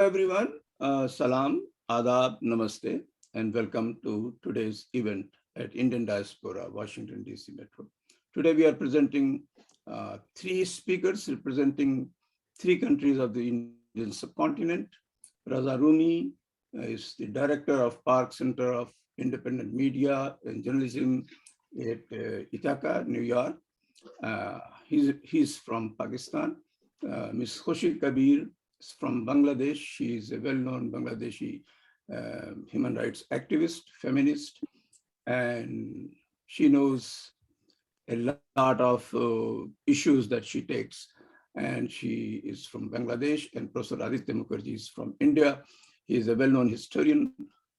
everyone. Salam, Adab, Namaste, and welcome to today's event at Indian Diaspora, Washington, D.C. Metro. Today we are presenting three speakers representing three countries of the Indian subcontinent. Raza Rumi is the director of Park Center of Independent Media and Journalism at Ithaca, New York. He's from Pakistan. Ms. Khushi Kabir is from Bangladesh. She is a well-known Bangladeshi human rights activist, feminist, and she knows a lot of issues that she takes. And she is from Bangladesh, and Professor Aditya Mukherjee is from India. He is a well-known historian.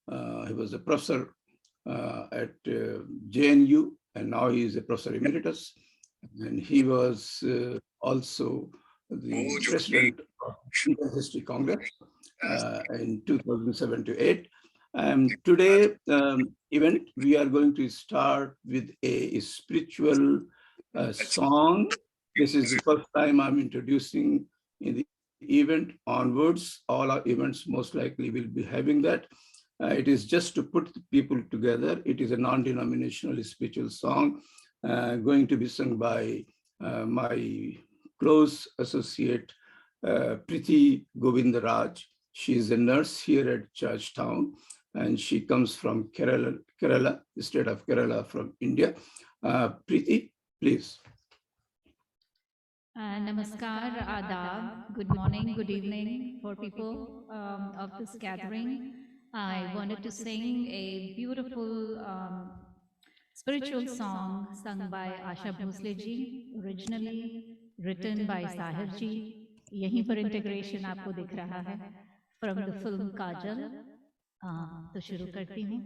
He was a professor at JNU, and now he is a professor emeritus. And he was also the president of Indian History Congress in 2007 to 8. Today event, we are going to start with a spiritual song. This is the first time I'm introducing in the event. Onwards, all our events most likely will be having that. It is just to put the people together. It is a non-denominational spiritual song going to be sung by my close associate, Priti Govindaraj. She is a nurse here at Georgetown, and she comes from Kerala, the state of Kerala from India. Priti, please. Namaskar, Adab, good morning, good evening for people of this gathering. I wanted to sing a beautiful spiritual song sung by Asha Bhosle ji, originally written by Sahir ji. यहीं पर integration आपको दिख रहा है from the film काजल. तो शुरू करती हूँ.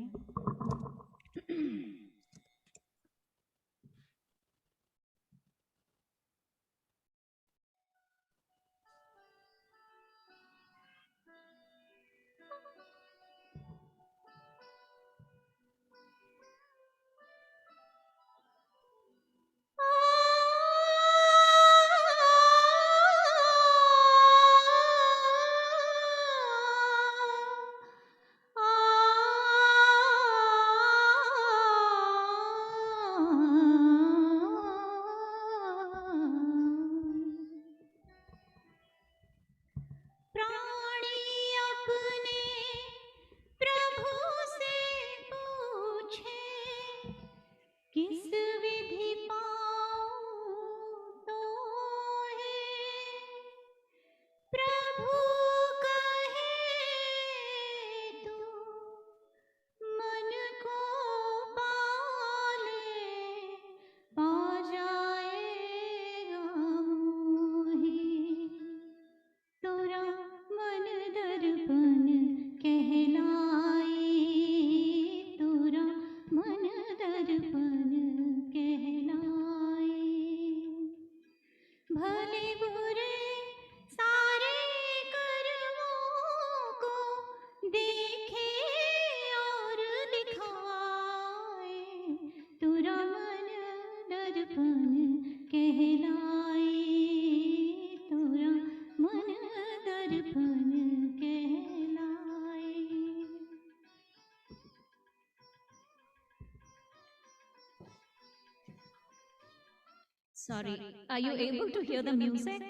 Sorry, are you able to hear the music?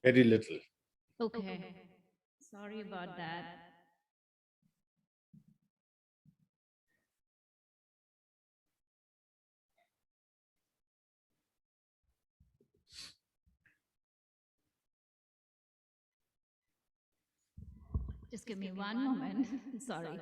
Very little. Okay. Sorry about that. Just give me one moment. Sorry.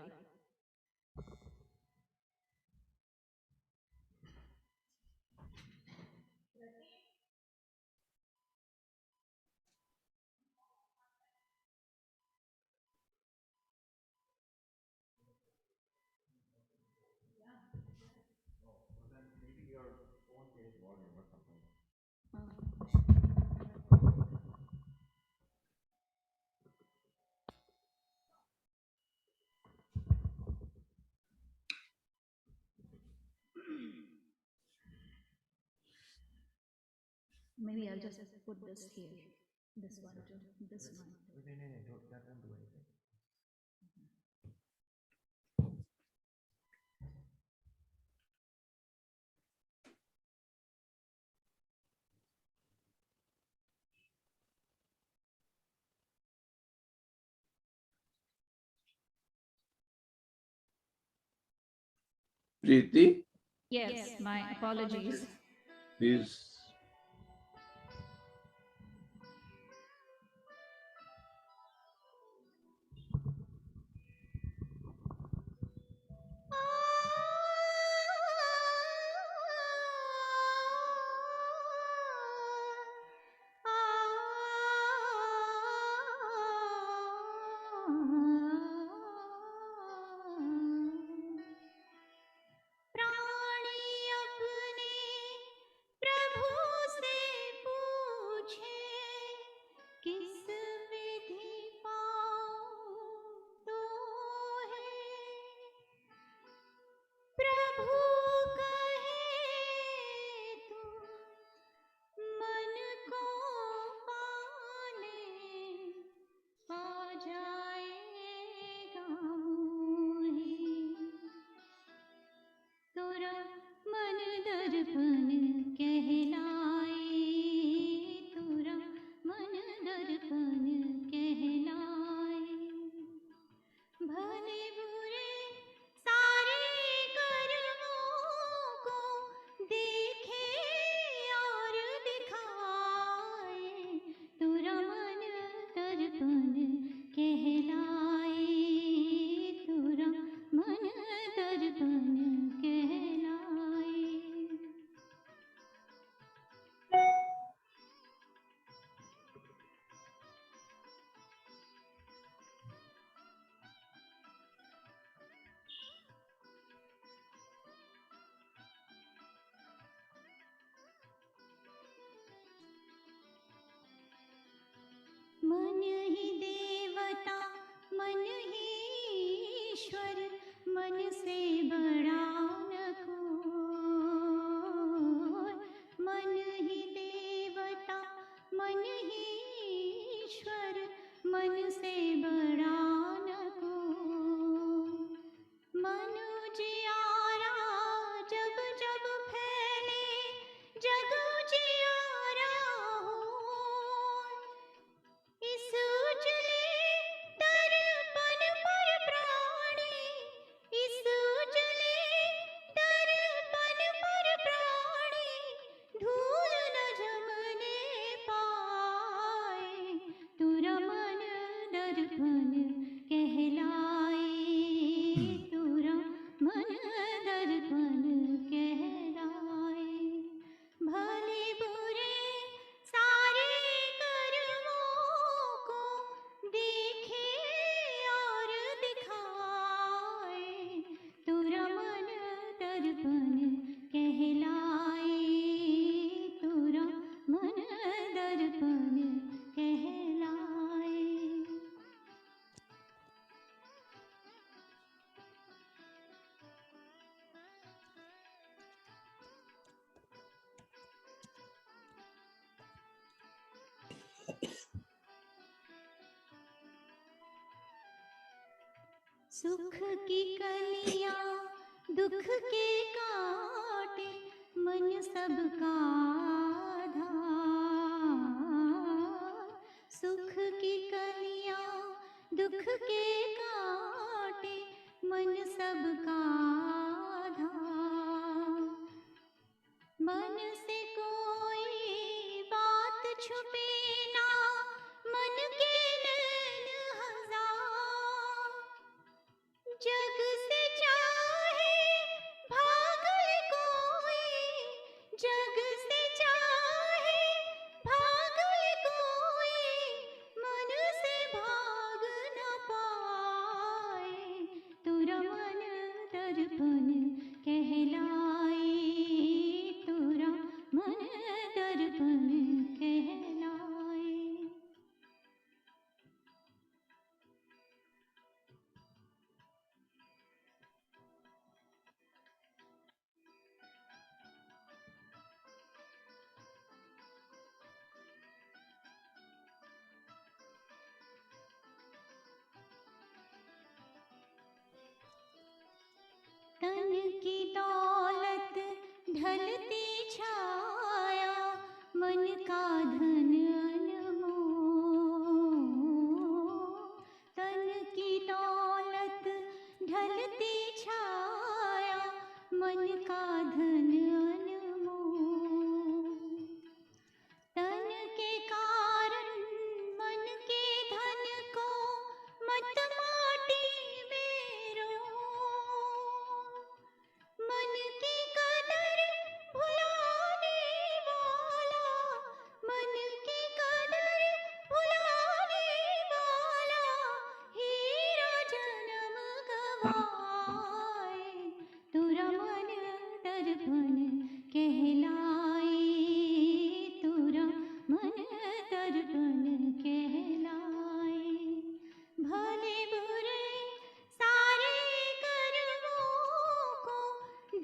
Maybe I'll just put this here. This one too. This one. Don't do anything. Preeti, Yes, my apologies. please. प्राणी अपने प्रभु से पूछे किस विधि पाऊं तो है प्रभु कहे तू मन को पाने आ जाएगा मोहि तोरा मन दर्पण कहलाए तोरा मन दर्पण कहलाए भले बुरे सारे कर्मों को देखे और दिखाए तोरा मन दर्पण कहलाए तोरा मन दर्पण कहलाए मन ही देवता मन ही ईश्वर मन से बड़ा न कोई मन ही देवता मन ही ईश्वर मन से बड़ा न कोई मनुजियारा जब जब फैले जग उजियारा हो इस उजले दर्पण पर प्राणी इस उजले दर्पण पर प्राणी धूल न जमने पाए तुरा मन दर्पण कहलाए तुरा मन दर्पण कहलाए भले बुरे सारे कर्मों को देखे और दिखाए तुरा मन दर्पण कहलाए तुरा मन दर्पण कहलाए सुख की कलियां दुख के काटे मन सबका आधार सुख की कलियां दुख के काटे मन सबका आधार मन से कोई बात छुपे ना मन के नैन हजार जग से चाहे भागल कोई जग से चाहे भागल कोई मन से भाग न पाए तुरा मन दर्पण की दौलत ढलती छाया मन का धन अनमोल तन की दौलत ढलती छाया मन का धन अनमोल तन के कारण मन के धन को मत माटी में रो मन की कदर भुलाने वाला मन की कदर भुलाने वाला हीरा जन्म गवाए तुरा मन दर्पण कहलाए तुरा मन दर्पण कहलाए भले बुरे सारे कर्मों को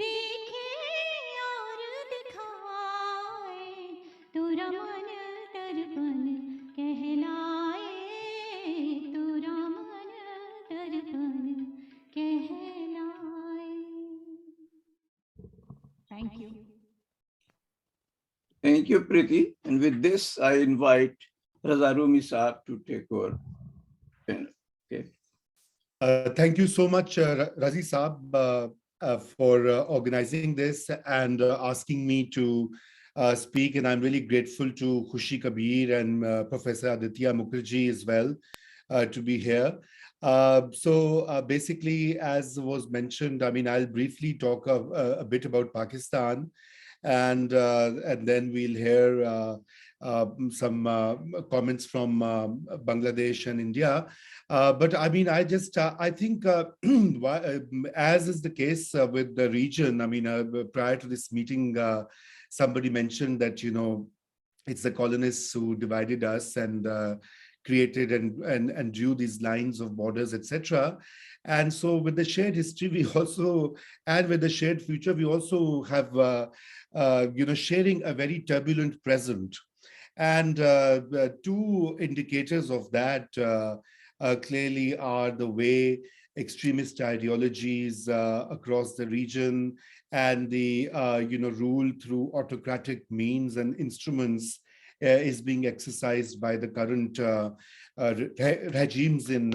देखे और दिखाए तुरा मन दर्पण कहलाए तुरा मन दर्पण कहलाए Thank you. Thank you, Preeti. And with this, I invite Raza Rumi Saab to take over. Okay. Thank you so much, Razi Saab, for organizing this and asking me to speak. And I'm really grateful to Khushi, Kabir, and Professor Aditya Mukherjee as well to be here. Basically, as was mentioned, I mean, I'll briefly talk a bit about Pakistan, and then we'll hear some comments from Bangladesh and India. But I mean, I think, as is the case with the region, I mean, prior to this meeting, somebody mentioned that, it's the colonists who divided us and created and drew these lines of borders, etc. And so with the shared history, we also, and with the shared future, we also have, sharing a very turbulent present. And the two indicators of that clearly are the way extremist ideologies across the region and the rule through autocratic means and instruments is being exercised by the current regimes in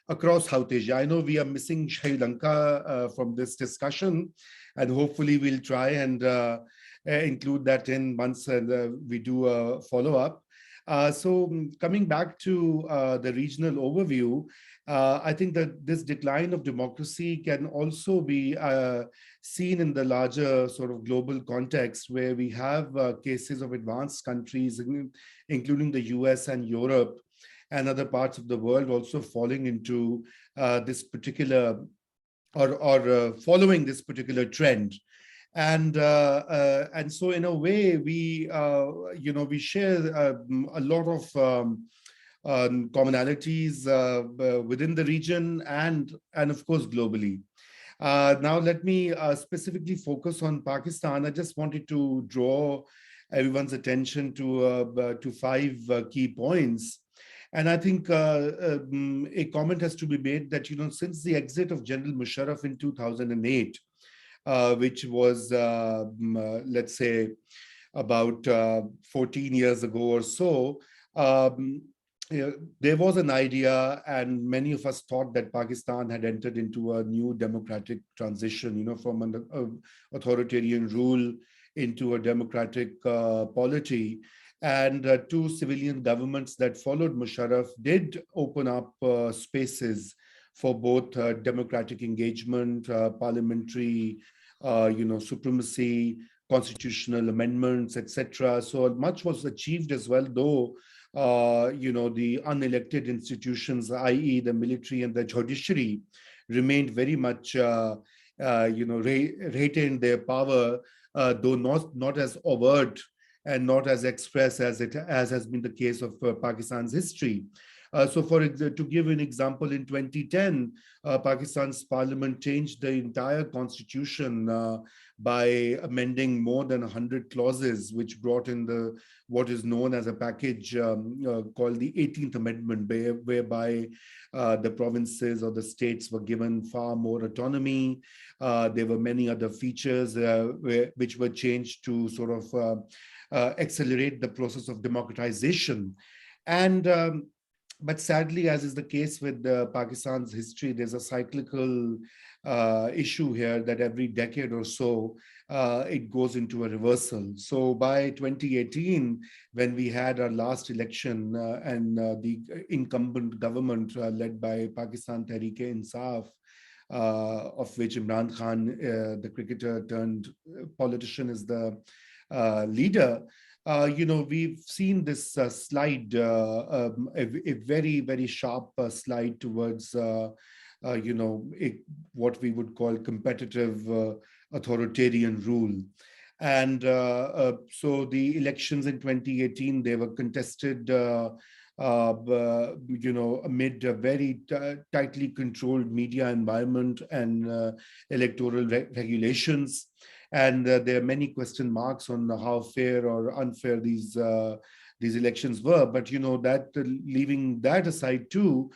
across South Asia. I know we are missing Sri Lanka from this discussion, and hopefully we'll try and include that in once we do a follow-up. So coming back to the regional overview, I think that this decline of democracy can also be seen in the larger sort of global context, where we have cases of advanced countries, including the US and Europe and other parts of the world, also falling into this particular or following this particular trend. And so in a way, we share a lot of commonalities within the region and of course globally. Now let me specifically focus on Pakistan. I just wanted to draw everyone's attention to 5 key points. And I think a comment has to be made that, since the exit of General Musharraf in 2008, which was, let's say, about 14 years ago or so, there was an idea, and many of us thought that Pakistan had entered into a new democratic transition, from an authoritarian rule into a democratic polity. And 2 civilian governments that followed Musharraf did open up spaces for both democratic engagement, parliamentary, supremacy, constitutional amendments, etc. So much was achieved as well, though, the unelected institutions, i.e. the military and the judiciary, remained very much, retained their power, though not as overt and not as express as has been the case of Pakistan's history. To give an example, in 2010, Pakistan's parliament changed the entire constitution by amending more than 100 clauses, which brought in what is known as a package called the 18th Amendment, whereby the provinces or the states were given far more autonomy. There were many other features which were changed to sort of accelerate the process of democratization. And but sadly, as is the case with Pakistan's history, there's a cyclical issue here that every decade or so, it goes into a reversal. So by 2018, when we had our last election and the incumbent government led by Pakistan Tehreek-e-Insaf, of which Imran Khan, the cricketer turned politician, is the leader, we've seen this slide, a very, very sharp slide towards, what we would call competitive authoritarian rule. And so the elections in 2018, they were contested, amid a very tightly controlled media environment and electoral regulations. And there are many question marks on how fair or unfair these elections were. But that leaving that aside too,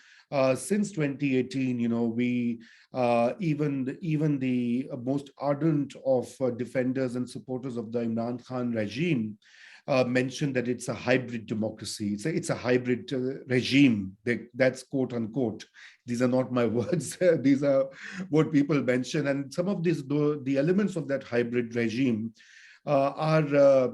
since 2018, we even the most ardent of defenders and supporters of the Imran Khan regime mentioned that it's a hybrid democracy. It's a hybrid regime. That's quote unquote. These are not my words. These are what people mention. And some of the elements of that hybrid regime are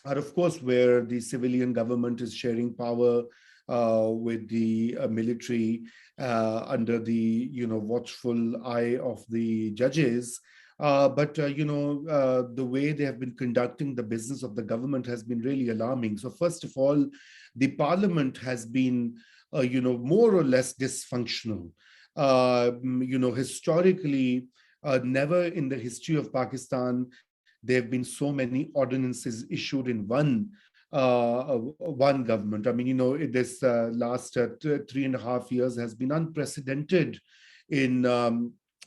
of course, where the civilian government is sharing power with the military under the watchful eye of the judges. But the way they have been conducting the business of the government has been really alarming. So first of all, the parliament has been, more or less dysfunctional. Historically, never in the history of Pakistan, there have been so many ordinances issued in one government. I mean, this last 3.5 years has been unprecedented in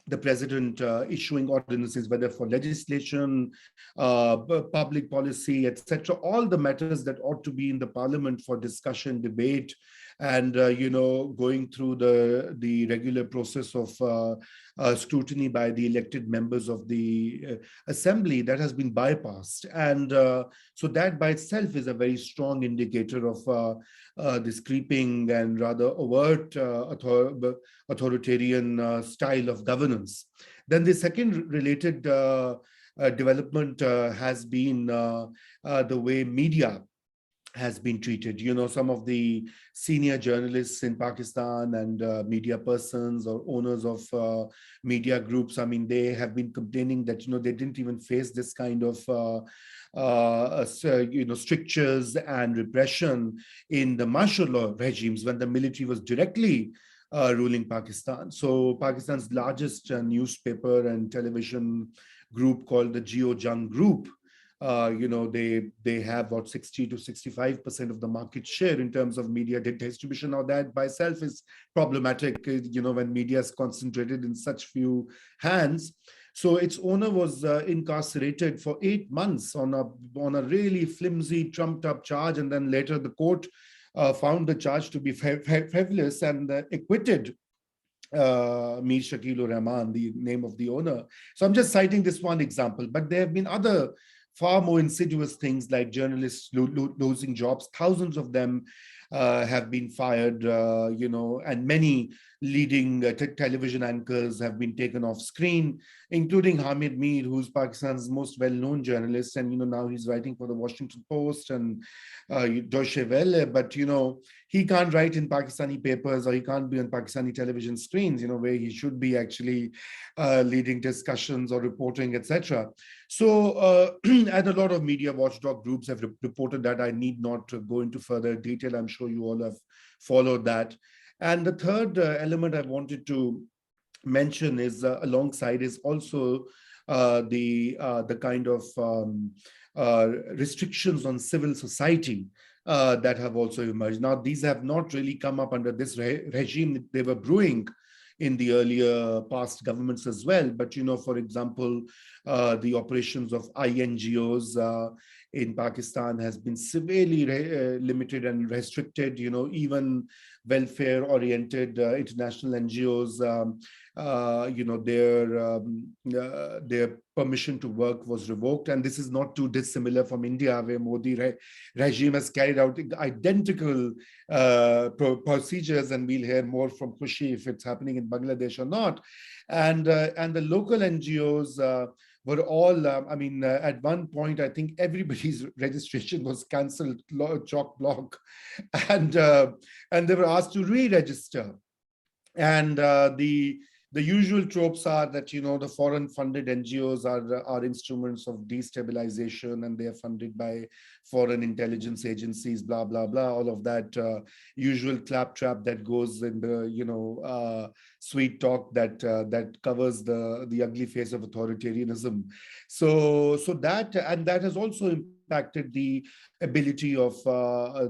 the president issuing ordinances, whether for legislation, public policy, etc., all the matters that ought to be in the parliament for discussion, debate, and going through the regular process of scrutiny by the elected members of the assembly, that has been bypassed. And so that by itself is a very strong indicator of this creeping and rather overt authoritarian style of governance. Then the second related development has been the way media has been treated. Some of the senior journalists in Pakistan and media persons or owners of media groups, I mean, they have been complaining that, they didn't even face this kind of strictures and repression in the martial law regimes when the military was directly ruling Pakistan. So Pakistan's largest newspaper and television group, called the Geo Jung Group, they have about 60 to 65% of the market share in terms of media distribution. Now that by itself is problematic, when media is concentrated in such few hands. So its owner was incarcerated for 8 months on a really flimsy, trumped up charge, and then later the court found the charge to be frivolous and acquitted Mir Shakil Rahman, the name of the owner. So I'm just citing this one example, but there have been other far more insidious things like journalists losing jobs. Thousands of them have been fired, and many leading television anchors have been taken off screen, including Hamid Mir, who's Pakistan's most well-known journalist. And, now he's writing for the Washington Post and Deutsche Welle, but, he can't write in Pakistani papers, or he can't be on Pakistani television screens, where he should be actually leading discussions or reporting, etc. So, and a lot of media watchdog groups have reported that. I need not go into further detail. I'm sure you all have followed that. And the third element I wanted to mention is alongside is also the kind of restrictions on civil society. that have also emerged. Now, these have not really come up under this regime. They were brewing in the earlier past governments as well. But, for example, the operations of INGOs in Pakistan has been severely limited and restricted. Even welfare-oriented international NGOs, their permission to work was revoked. And this is not too dissimilar from India, where Modi regime has carried out identical procedures, and we'll hear more from Khushi if it's happening in Bangladesh or not. And the local NGOs were all, at one point, I think everybody's registration was cancelled, chalk block, and they were asked to re-register. And the usual tropes are that, the foreign funded NGOs are instruments of destabilization, and they are funded by foreign intelligence agencies, blah, blah, blah, all of that usual claptrap that goes in the, sweet talk that covers the ugly face of authoritarianism. So that has also impacted the ability of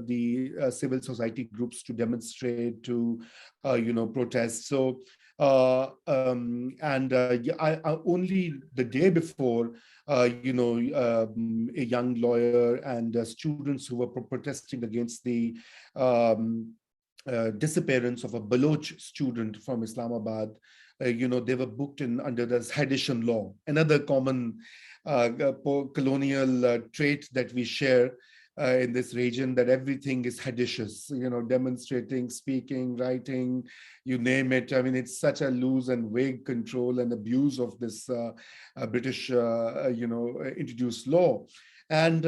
the civil society groups to demonstrate, to protest. So only the day before, a young lawyer and students who were protesting against the disappearance of a Baloch student from Islamabad, they were booked in under the sedition law, another common colonial trait that we share in this region, that everything is seditious, demonstrating, speaking, writing, you name it. I mean, it's such a loose and vague control and abuse of this British, introduced law. And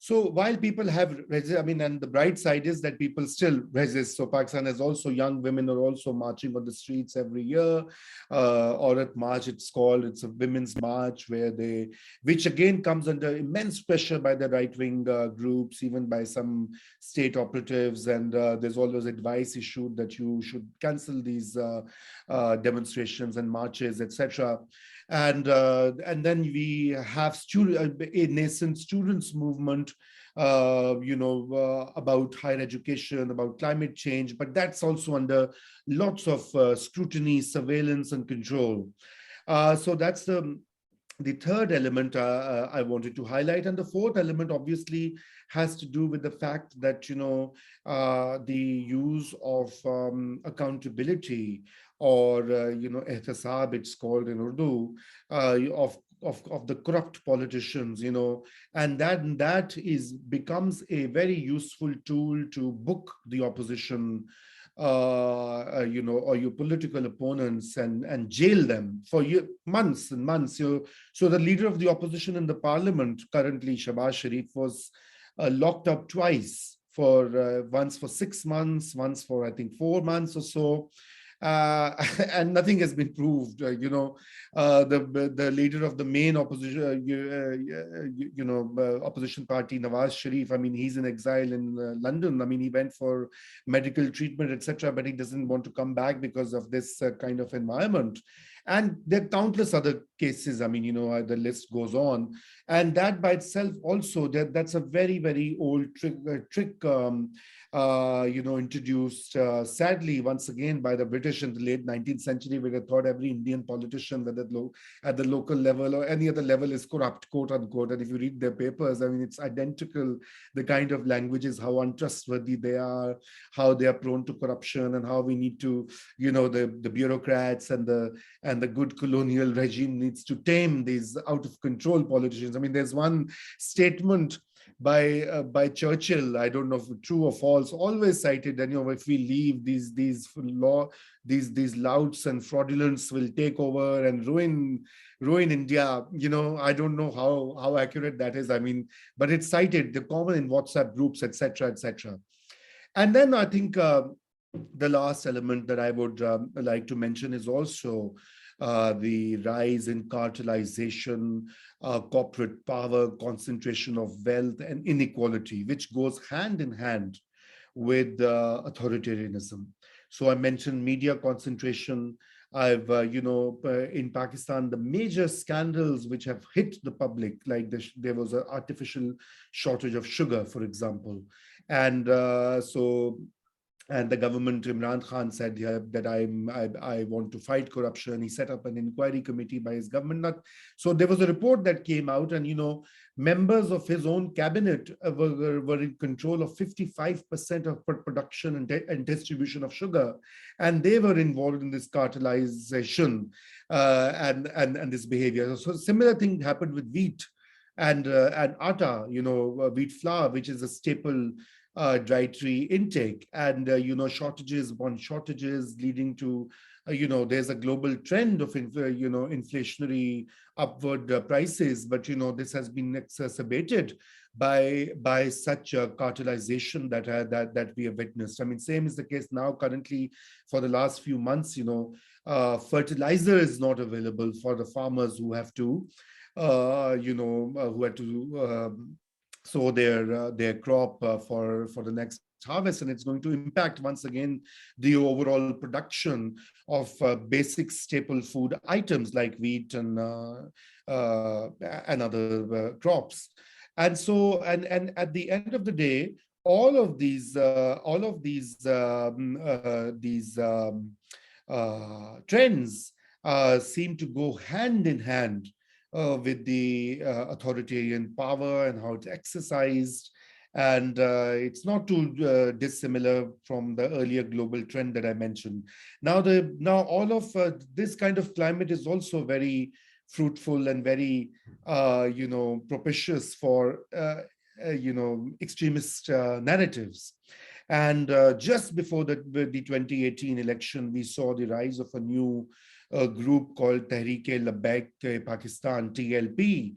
so while people have and the bright side is that people still resist. So Pakistan has also, young women are also marching on the streets every year. Aurat March, it's called. It's a women's march which again comes under immense pressure by the right-wing groups, even by some state operatives. And there's always advice issued that you should cancel these demonstrations and marches, etc. And then we have a nascent students movement, about higher education, about climate change, but that's also under lots of scrutiny, surveillance, and control. So that's the third element I wanted to highlight. And the fourth element obviously has to do with the fact that, the use of accountability, or, ihtisab, it's called in Urdu, of the corrupt politicians, and that becomes a very useful tool to book the opposition, or your political opponents, and jail them for months and months. So the leader of the opposition in the parliament currently, Shahbaz Sharif, was locked up twice, once for 6 months, once for, I think, 4 months or so. And nothing has been proved. The leader of the main opposition, opposition party, Nawaz Sharif, he's in exile in London. He went for medical treatment, etc., but he doesn't want to come back because of this kind of environment. And there are countless other cases. The list goes on. And that by itself also, that's a very, very old trick introduced, sadly, once again, by the British in the late 19th century, where they thought every Indian politician, whether at the local level or any other level, is corrupt, quote unquote. And if you read their papers, it's identical. The kind of languages, how untrustworthy they are, how they are prone to corruption, and how we need to, the bureaucrats and the good colonial regime needs to tame these out of control politicians. There's one statement by Churchill, I don't know if it's true or false, always cited that, if we leave, these louts and fraudulence will take over and ruin India. I don't know how accurate that is. But it's cited, the common in WhatsApp groups, etc., etc. And then I think the last element that I would like to mention is also the rise in cartelization, corporate power, concentration of wealth, and inequality, which goes hand in hand with authoritarianism. So I mentioned media concentration, In Pakistan, the major scandals which have hit the public, like there was an artificial shortage of sugar, for example. And and the government, Imran Khan said that I want to fight corruption. He set up an inquiry committee by his government. So there was a report that came out, and members of his own cabinet were in control of 55% of production and distribution of sugar, and they were involved in this cartelization and this behavior. So similar thing happened with wheat and atta, wheat flour, which is a staple dietary intake, and shortages upon shortages, leading to there's a global trend of inflationary upward prices, but this has been exacerbated by such a cartelization that we have witnessed. I mean, same is the case now currently. For the last few months, fertilizer is not available for the farmers who have to sow their crop for the next harvest, and it's going to impact once again the overall production of basic staple food items like wheat and other crops. And so, and at the end of the day, all of these trends seem to go hand in hand with the authoritarian power and how it's exercised. And it's not too dissimilar from the earlier global trend that I mentioned. Now all of this kind of climate is also very fruitful and very propitious for extremist narratives. And just before the 2018 election, we saw the rise of a new group called Tehreek-e-Labbaik Pakistan, TLP,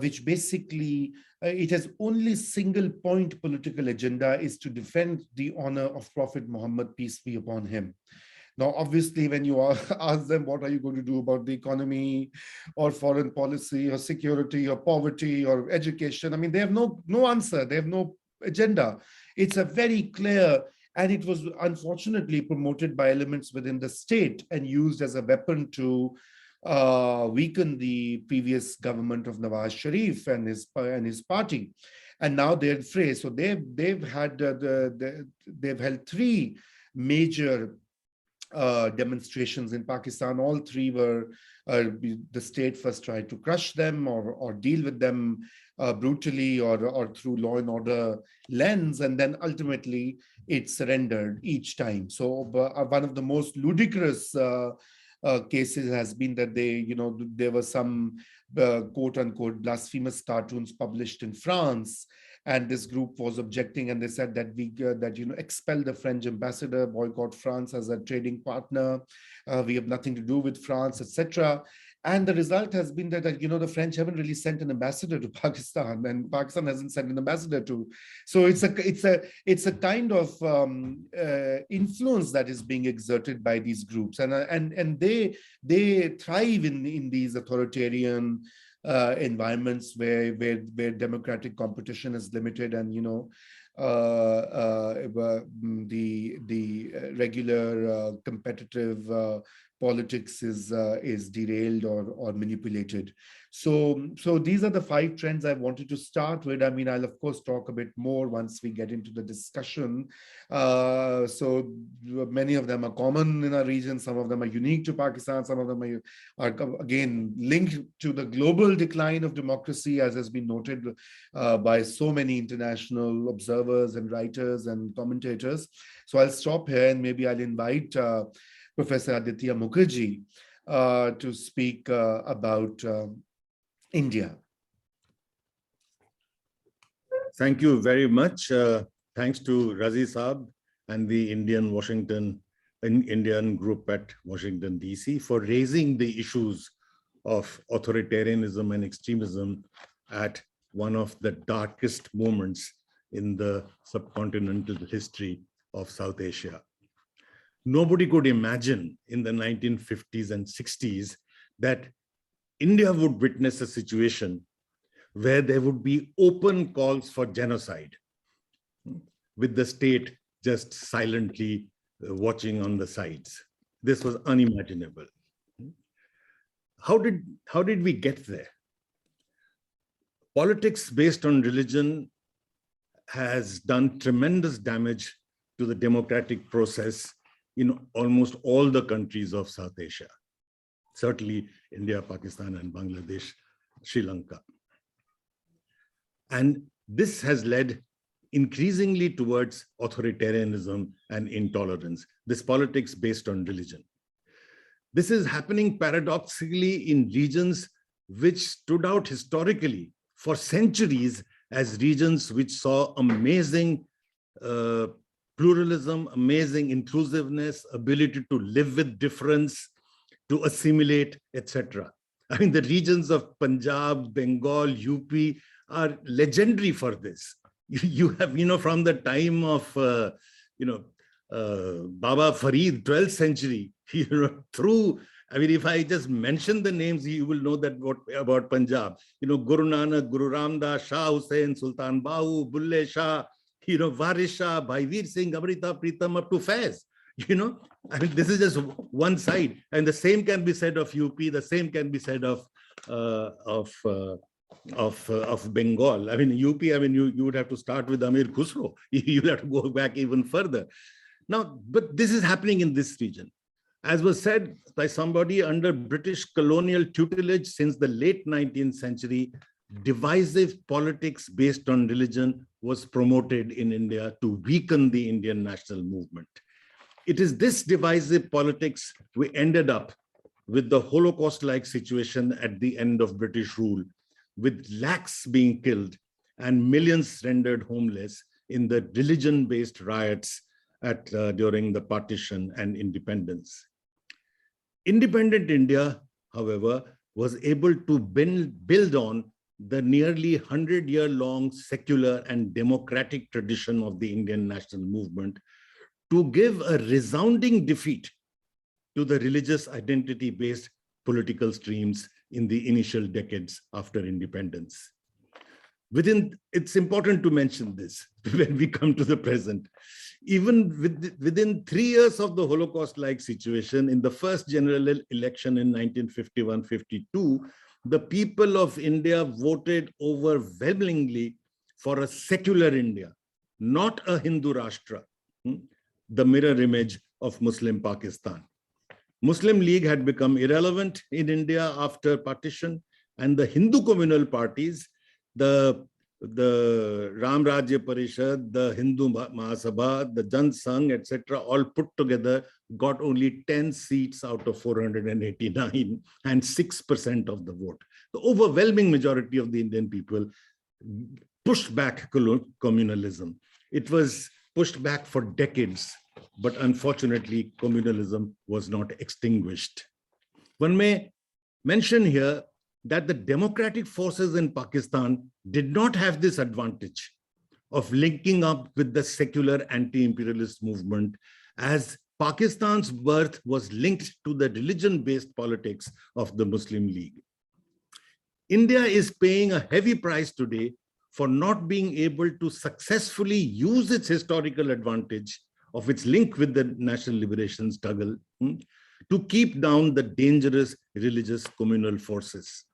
which basically it has only single point political agenda is to defend the honor of Prophet Muhammad, peace be upon him. Now, obviously, when you ask them, what are you going to do about the economy or foreign policy or security or poverty or education? I mean, they have no answer. They have no agenda. It's a very clear, and it was unfortunately promoted by elements within the state and used as a weapon to weaken the previous government of Nawaz Sharif and his party. And now they're fray. So they've held three major demonstrations in Pakistan. All three were the state first tried to crush them or deal with them brutally or through law and order lens, and then ultimately it surrendered each time. So one of the most ludicrous cases has been that there were some quote unquote blasphemous cartoons published in France, and this group was objecting, and they said that expel the French ambassador, boycott France as a trading partner, we have nothing to do with France, etc. And the result has been that the French haven't really sent an ambassador to Pakistan, and Pakistan hasn't sent an ambassador to. So it's a kind of influence that is being exerted by these groups, and they thrive in these authoritarian environments where democratic competition is limited, and the regular competitive politics is derailed or manipulated. So these are the 5 trends I wanted to start with. I mean, I'll of course talk a bit more once we get into the discussion. So many of them are common in our region. Some of them are unique to Pakistan. Some of them are again linked to the global decline of democracy, as has been noted by so many international observers and writers and commentators. So I'll stop here, and maybe I'll invite Professor Aditya Mukherjee to speak about India. Thank you very much. Thanks to Razi Saab and the Indian group at Washington, D.C. for raising the issues of authoritarianism and extremism at one of the darkest moments in the subcontinental history of South Asia. Nobody could imagine in the 1950s and 60s that India would witness a situation where there would be open calls for genocide, with the state just silently watching on the sides. This was unimaginable. How did we get there? Politics based on religion has done tremendous damage to the democratic process in almost all the countries of South Asia. Certainly India, Pakistan, and Bangladesh, Sri Lanka. And this has led increasingly towards authoritarianism and intolerance, this politics based on religion. This is happening paradoxically in regions which stood out historically for centuries as regions which saw amazing pluralism, amazing inclusiveness, ability to live with difference, to assimilate, etc. I mean, the regions of Punjab, Bengal, UP are legendary for this. You have, from the time of, Baba Farid, 12th century, through, I mean, if I just mention the names, you will know that about Punjab. Guru Nanak, Guru Ramdas, Shah Hussain, Sultan Bahu, Bulle Shah, Varis Shah, Bhai Veer Singh, Amrita Pritam, up to Faiz. I mean, this is just one side. And the same can be said of UP, the same can be said of Bengal. I mean, UP, I mean, you would have to start with Amir Khusro. You have to go back even further. Now, but this is happening in this region. As was said by somebody, under British colonial tutelage since the late 19th century, divisive politics based on religion was promoted in India to weaken the Indian national movement. It is this divisive politics we ended up with the Holocaust-like situation at the end of British rule, with lakhs being killed and millions rendered homeless in the religion-based riots during the partition and independence. Independent India, however, was able to build on the nearly 100-year-long secular and democratic tradition of the Indian national movement to give a resounding defeat to the religious identity-based political streams in the initial decades after independence. It's important to mention this when we come to the present. Even within 3 years of the Holocaust-like situation, in the first general election in 1951-52, the people of India voted overwhelmingly for a secular India, not a Hindu Rashtra, the mirror image of Muslim Pakistan. Muslim League had become irrelevant in India after partition, and the Hindu communal parties, the Ram Rajya Parishad, the Hindu Mahasabha, the Jan Sangh, etc., all put together got only 10 seats out of 489 and 6% of the vote. The overwhelming majority of the Indian people pushed back communalism. It was pushed back for decades, but unfortunately, communalism was not extinguished. One may mention here that the democratic forces in Pakistan did not have this advantage of linking up with the secular anti-imperialist movement, as Pakistan's birth was linked to the religion-based politics of the Muslim League. India is paying a heavy price today for not being able to successfully use its historical advantage of its link with the national liberation struggle to keep down the dangerous religious communal forces.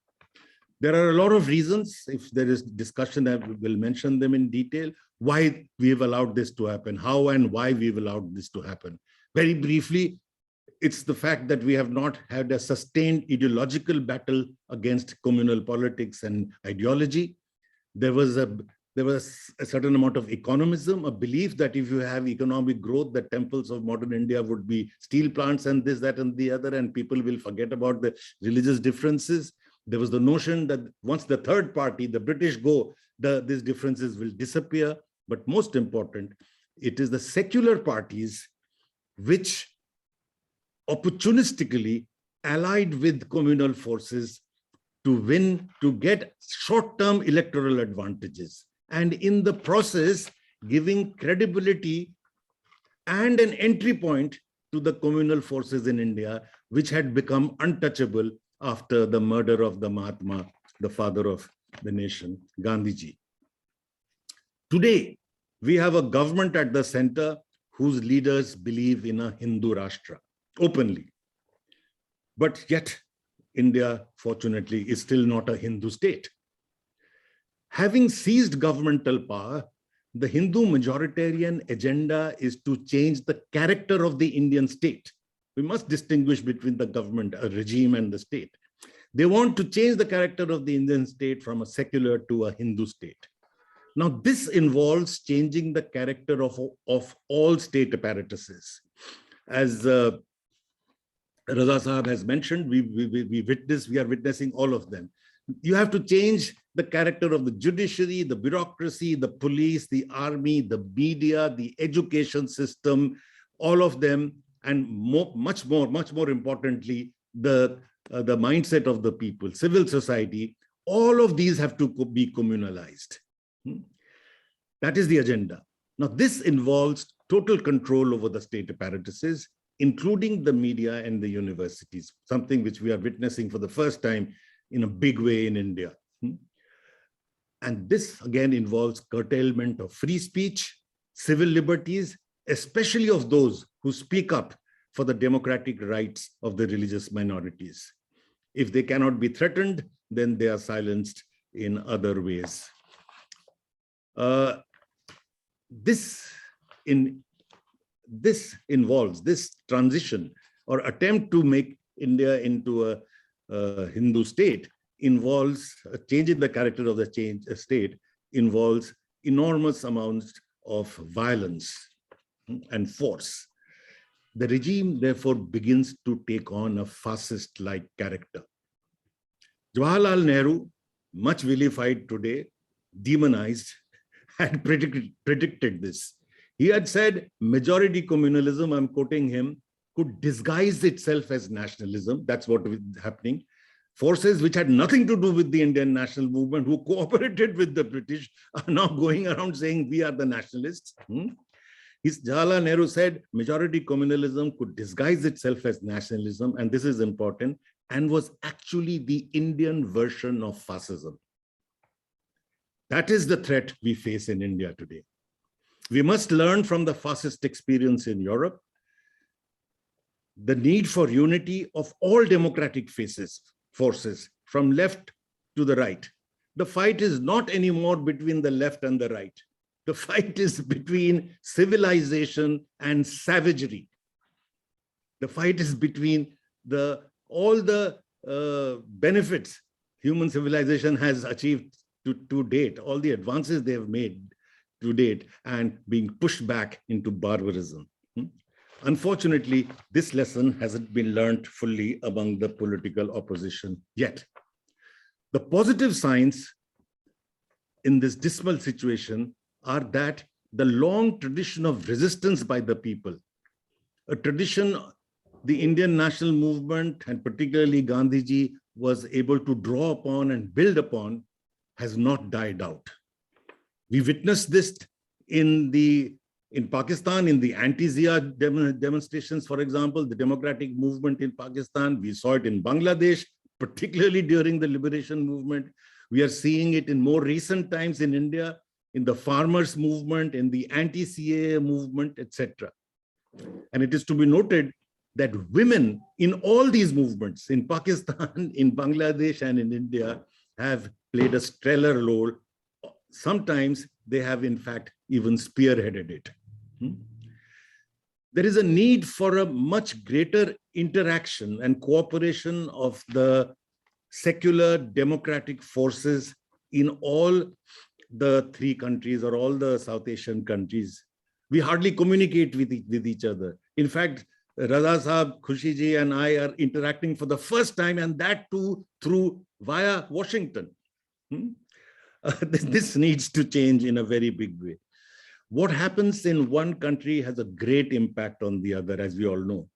There are a lot of reasons. If there is discussion, I will mention them in detail, why we've allowed this to happen, how and why we've allowed this to happen. Very briefly, it's the fact that we have not had a sustained ideological battle against communal politics and ideology. There was a certain amount of economism, a belief that if you have economic growth, the temples of modern India would be steel plants and this, that, and the other, and people will forget about the religious differences. There was the notion that once the third party, the British go, these differences will disappear. But most important, it is the secular parties which opportunistically allied with communal forces to get short-term electoral advantages, and in the process giving credibility and an entry point to the communal forces in India, which had become untouchable after the murder of the Mahatma, the father of the nation, Gandhiji. Today, we have a government at the center whose leaders believe in a Hindu Rashtra. openly. But yet, India, fortunately, is still not a Hindu state. Having seized governmental power, the Hindu majoritarian agenda is to change the character of the Indian state. We must distinguish between the government, a regime, and the state. They want to change the character of the Indian state from a secular to a Hindu state. Now, this involves changing the character of all state apparatuses. As Raza Sahab has mentioned, we are witnessing all of them. You have to change the character of the judiciary, the bureaucracy, the police, the army, the media, the education system, all of them, and much more importantly, the mindset of the people, civil society. All of these have to be communalized. That is the agenda. Now, this involves total control over the state apparatuses, including the media and the universities, something which we are witnessing for the first time in a big way in India. And this again involves curtailment of free speech, civil liberties, especially of those who speak up for the democratic rights of the religious minorities. If they cannot be threatened, then they are silenced in other ways. This involves, this transition or attempt to make India into a Hindu state involves a change in the character of the state, involves enormous amounts of violence and force. The regime therefore begins to take on a fascist-like character. Jawaharlal Nehru, much vilified today, demonized, had predicted this. He had said majority communalism, I'm quoting him, could disguise itself as nationalism. That's what was happening. Forces which had nothing to do with the Indian national movement, who cooperated with the British, are now going around saying we are the nationalists. Jawaharlal Nehru said majority communalism could disguise itself as nationalism, and this is important, and was actually the Indian version of fascism. That is the threat we face in India today. We must learn from the fascist experience in Europe the need for unity of all democratic forces from left to the right. The fight is not anymore between the left and the right. The fight is between civilization and savagery. The fight is between all the benefits human civilization has achieved to date, all the advances they have made to date, and being pushed back into barbarism. Unfortunately, this lesson hasn't been learned fully among the political opposition yet. The positive signs in this dismal situation are that the long tradition of resistance by the people, a tradition the Indian national movement and particularly Gandhiji was able to draw upon and build upon, has not died out. We witnessed this in Pakistan, in the anti-Zia demonstrations, for example, the democratic movement in Pakistan. We saw it in Bangladesh, particularly during the liberation movement. We are seeing it in more recent times in India, in the farmers' movement, in the anti-CAA movement, etc. And it is to be noted that women in all these movements, in Pakistan, in Bangladesh, and in India, have played a stellar role. Sometimes they have, in fact, even spearheaded it. There is a need for a much greater interaction and cooperation of the secular democratic forces in all the three countries or all the South Asian countries. We hardly communicate with each other. In fact, Raza Sahab, Khushi ji, and I are interacting for the first time, and that too via Washington. This needs to change in a very big way. What happens in one country has a great impact on the other, as we all know.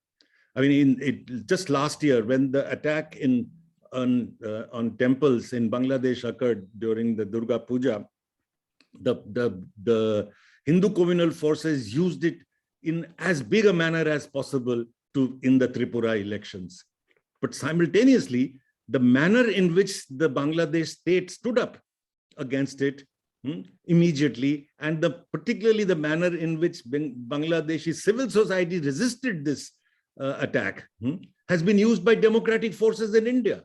I mean, just last year, when the attack on temples in Bangladesh occurred during the Durga Puja, the Hindu communal forces used it in as big a manner as possible in the Tripura elections. But simultaneously, the manner in which the Bangladesh state stood up against it immediately, and particularly the manner in which Bangladeshi civil society resisted this attack has been used by democratic forces in India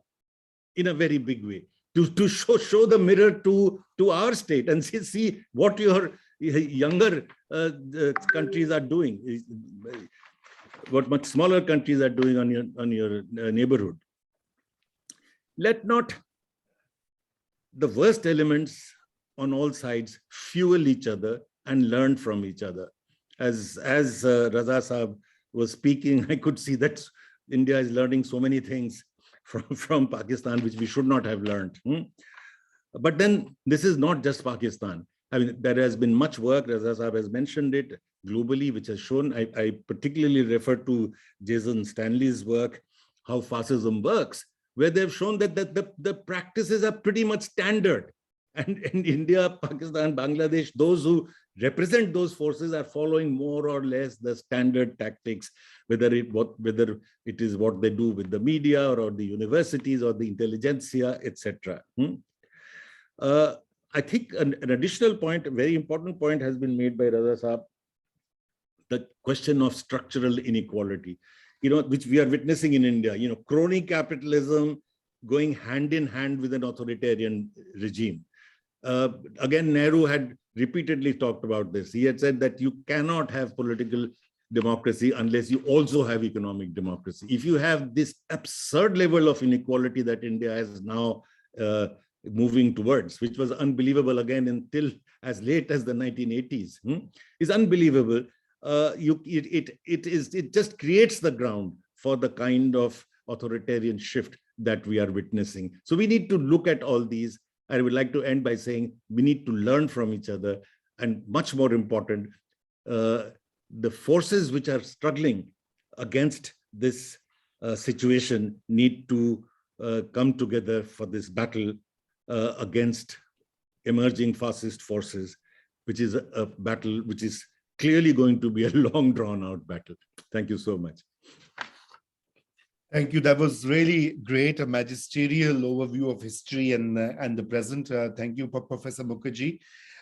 in a very big way to show the mirror to our state and see what your younger countries are doing, what much smaller countries are doing on your neighborhood. Let not the worst elements on all sides fuel each other and learn from each other. As Raza Saab was speaking, I could see that India is learning so many things from Pakistan, which we should not have learned. But then this is not just Pakistan. I mean, there has been much work, Raza Saab has mentioned it, globally, which has shown, I particularly refer to Jason Stanley's work, How Fascism Works, where they've shown that the practices are pretty much standard. And in India, Pakistan, Bangladesh, those who represent those forces are following more or less the standard tactics, whether it is what they do with the media or the universities or the intelligentsia, etc. I think an additional point, a very important point has been made by Raza Saab, the question of structural inequality, which we are witnessing in India, crony capitalism going hand in hand with an authoritarian regime. Again, Nehru had repeatedly talked about this. He had said that you cannot have political democracy unless you also have economic democracy. If you have this absurd level of inequality that India is now moving towards, which was unbelievable again until as late as the 1980s, is unbelievable. It just creates the ground for the kind of authoritarian shift that we are witnessing. So we need to look at all these. I would like to end by saying we need to learn from each other, and much more important, the forces which are struggling against this situation need to come together for this battle against emerging fascist forces, which is a battle which is clearly going to be a long drawn out battle. Thank you so much. Thank you. That was really great, a magisterial overview of history and the present. Thank you, Professor Mukherjee.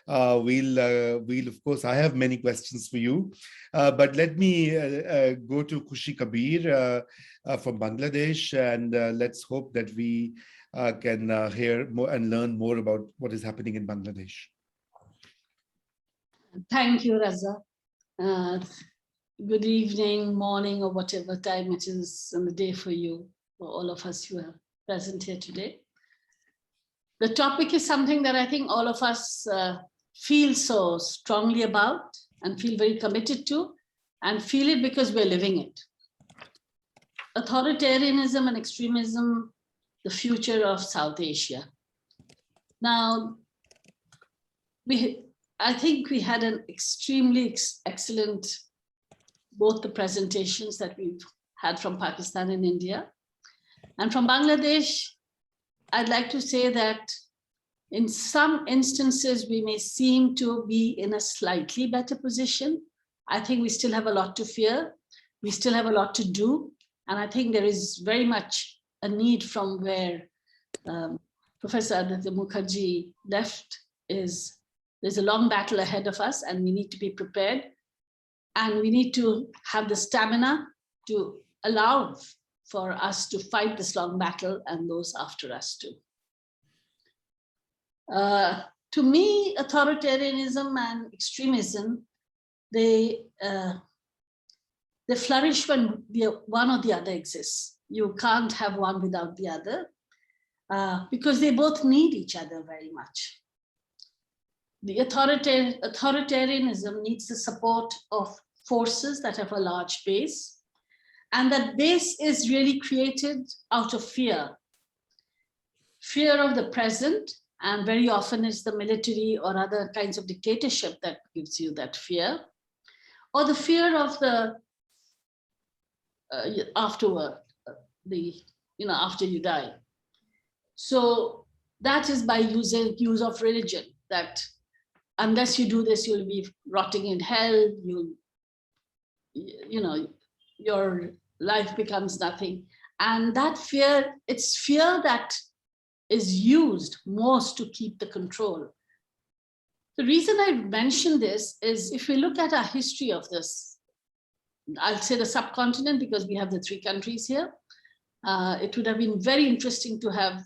We'll of course, I have many questions for you, but let me go to Khushi Kabir from Bangladesh, and let's hope that we can hear more and learn more about what is happening in Bangladesh. Thank you, Raza. Good evening, morning, or whatever time it is in the day for you, for all of us who are present here today. The topic is something that I think all of us feel so strongly about and feel very committed to, and feel it because we're living it. Authoritarianism and extremism, the future of South Asia. Now, I think we had an extremely excellent, both the presentations that we've had from Pakistan and India. And from Bangladesh, I'd like to say that in some instances, we may seem to be in a slightly better position. I think we still have a lot to fear. We still have a lot to do. And I think there is very much a need from where Professor Aditya Mukherjee left is, there's a long battle ahead of us, and we need to be prepared. And we need to have the stamina to allow for us to fight this long battle and those after us too. To me, authoritarianism and extremism, they flourish when one or the other exists. You can't have one without the other because they both need each other very much. The authoritarianism needs the support of forces that have a large base, and that base is really created out of fear. Fear of the present, and very often it's the military or other kinds of dictatorship that gives you that fear, or the fear of the afterward, after you die. So that is by use of religion, that unless you do this, you'll be rotting in hell, your life becomes nothing. And that fear, it's fear that is used most to keep the control. The reason I mention this is if we look at our history of this, I'll say the subcontinent because we have the 3 countries here. It would have been very interesting to have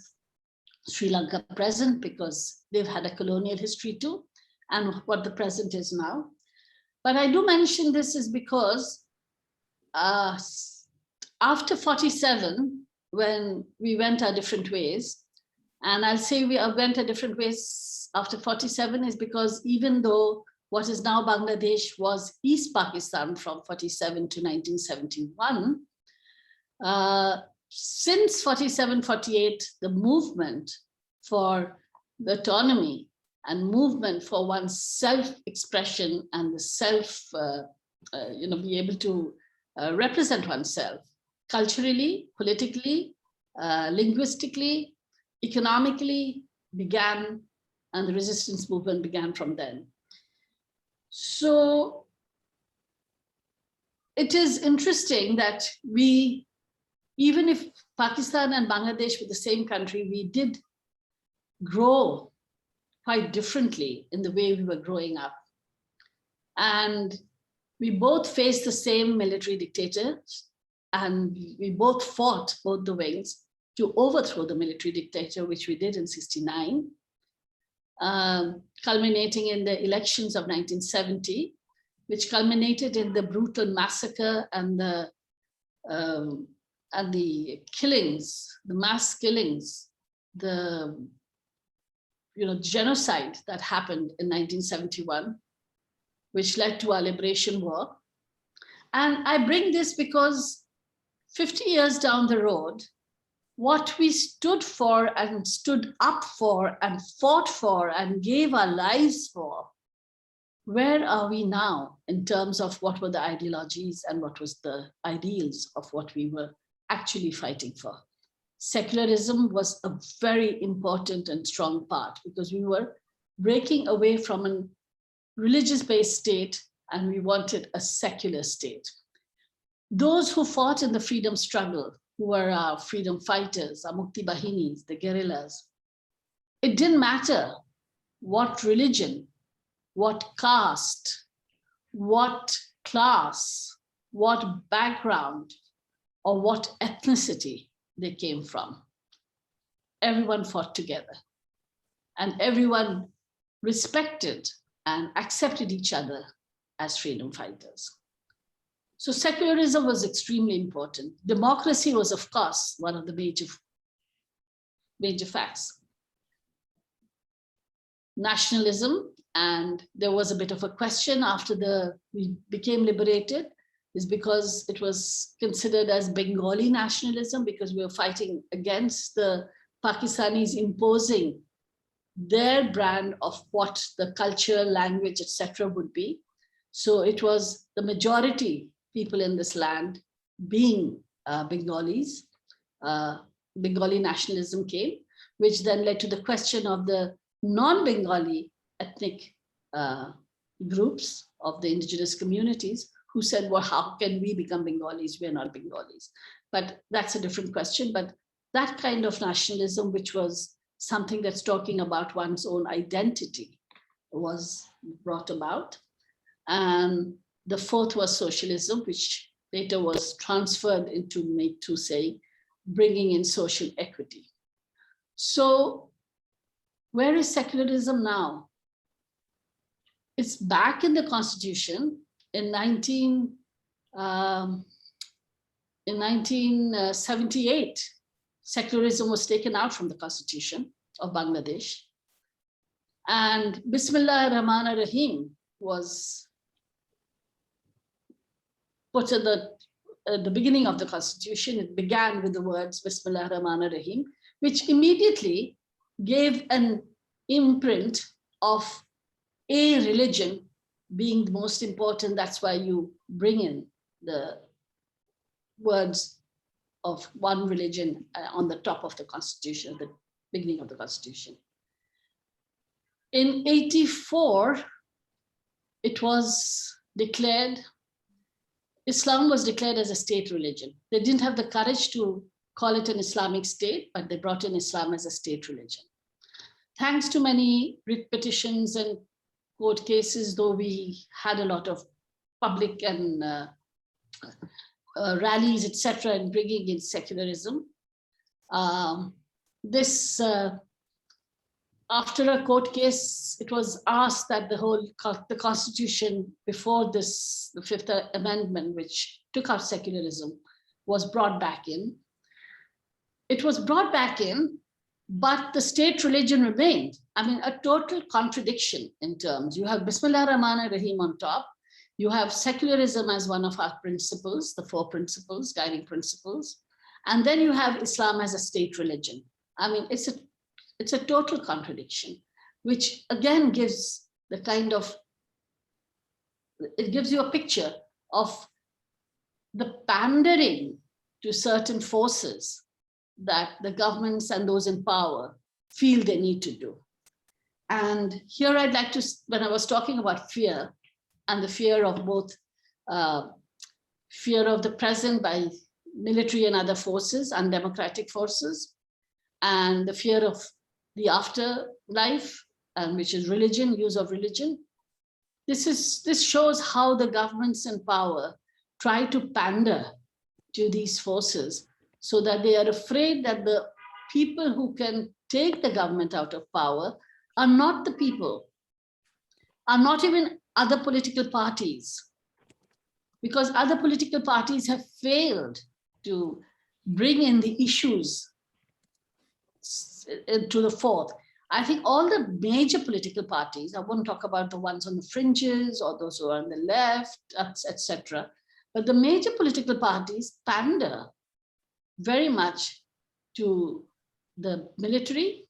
Sri Lanka present because they've had a colonial history too, and what the present is now. But I do mention this is because after 47, when we went our different ways, and I'll say we went our different ways after 47 is because even though what is now Bangladesh was East Pakistan from 47 to 1971, since 47, 48, the movement for the autonomy and movement for one's self-expression and the self, be able to represent oneself culturally, politically, linguistically, economically began, and the resistance movement began from then. So it is interesting that we, even if Pakistan and Bangladesh were the same country, we did grow quite differently in the way we were growing up. And we both faced the same military dictators, and we both fought, both the wings, to overthrow the military dictator, which we did in '69, culminating in the elections of 1970, which culminated in the brutal massacre and the killings, the mass killings, the genocide that happened in 1971, which led to our liberation war. And I bring this because 50 years down the road, what we stood for and stood up for and fought for and gave our lives for, where are we now in terms of what were the ideologies and what was the ideals of what we were actually fighting for? Secularism was a very important and strong part because we were breaking away from a religious-based state and we wanted a secular state. Those who fought in the freedom struggle, who were our freedom fighters, our Mukti Bahinis, the guerrillas, it didn't matter what religion, what caste, what class, what background, or what ethnicity they came from. Everyone fought together and everyone respected and accepted each other as freedom fighters. So secularism was extremely important. Democracy was, of course, one of the major facts. Nationalism, and there was a bit of a question after we became liberated, is because it was considered as Bengali nationalism because we were fighting against the Pakistanis imposing their brand of what the culture, language, etc. would be. So it was the majority people in this land being Bengalis. Bengali nationalism came, which then led to the question of the non-Bengali ethnic groups of the indigenous communities who said, well, how can we become Bengalis? We're not Bengalis. But that's a different question. But that kind of nationalism, which was something that's talking about one's own identity, was brought about. And the fourth was socialism, which later was transferred into made to say, bringing in social equity. So where is secularism now? It's back in the Constitution. In 1978, secularism was taken out from the Constitution of Bangladesh. And Bismillah ar-Rahman ar-Rahim was put at the beginning of the Constitution. It began with the words Bismillah ar-Rahman ar-Rahim, which immediately gave an imprint of a religion being the most important. That's why you bring in the words of one religion on the top of the Constitution, the beginning of the Constitution. In '84, it was declared, Islam was declared as a state religion. They didn't have the courage to call it an Islamic state, but they brought in Islam as a state religion. Thanks to many writ petitions and court cases, though we had a lot of public and rallies, etc., and bringing in secularism. After a court case, it was asked that the Constitution before this, the Fifth Amendment, which took out secularism, was brought back in. It was brought back in, but the state religion remained. I mean, a total contradiction in terms. You have Bismillah Rahman Rahim on top. You have secularism as one of our principles, the 4 principles, guiding principles. And then you have Islam as a state religion. I mean, it's a total contradiction, which again gives the kind of, it gives you a picture of the pandering to certain forces that the governments and those in power feel they need to do. And here I'd like to, when I was talking about fear, and the fear of both, fear of the present by military and other forces, undemocratic forces, and the fear of the afterlife, which is religion, use of religion. This shows how the governments in power try to pander to these forces so that they are afraid that the people who can take the government out of power are not the people, are not even other political parties, because other political parties have failed to bring in the issues to the fore. I think all the major political parties, I won't talk about the ones on the fringes or those who are on the left, etc., but the major political parties pander very much to the military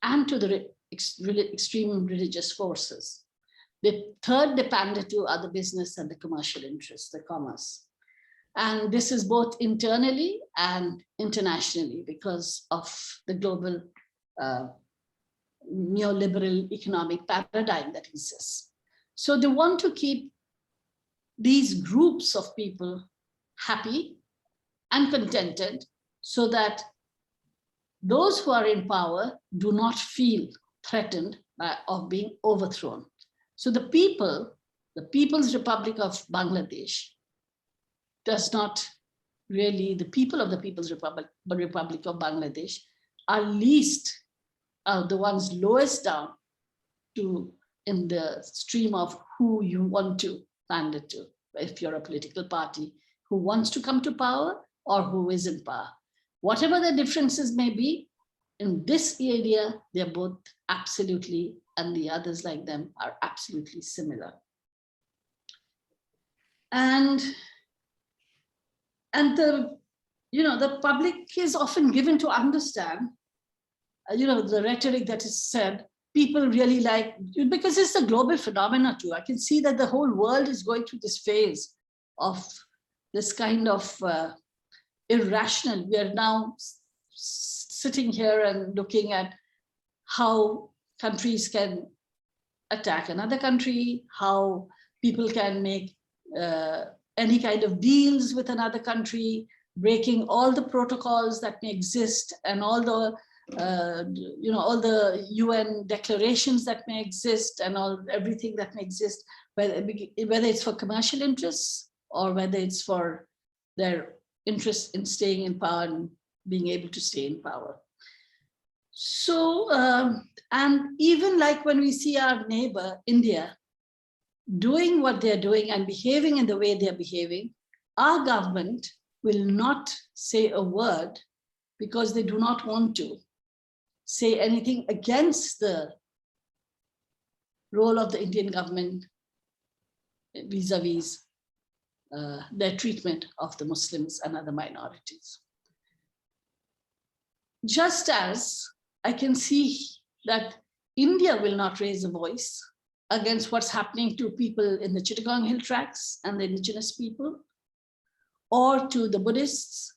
and to the extreme religious forces. They pander to other business and the commercial interests, the commerce. And this is both internally and internationally because of the global neoliberal economic paradigm that exists. So they want to keep these groups of people happy and contented so that those who are in power do not feel threatened of being overthrown. So the People's Republic of Bangladesh does not really, the people of the People's Republic of Bangladesh are the ones lowest down in the stream of who you want to pander to, if you're a political party who wants to come to power or who is in power. Whatever the differences may be, in this area, they're both absolutely, and the others like them are absolutely similar. And the public is often given to understand, the rhetoric that is said, people really like, because it's a global phenomena too. I can see that the whole world is going through this phase of this kind of irrational. We are now sitting here and looking at how countries can attack another country, how people can make any kind of deals with another country, breaking all the protocols that may exist and all the all the UN declarations that may exist and everything that may exist, whether it's for commercial interests or whether it's for their interest in staying in power and being able to stay in power. So, and even like when we see our neighbor, India, doing what they're doing and behaving in the way they're behaving, our government will not say a word because they do not want to say anything against the role of the Indian government vis-a-vis their treatment of the Muslims and other minorities. Just as I can see that India will not raise a voice against what's happening to people in the Chittagong Hill Tracts and the indigenous people, or to the Buddhists,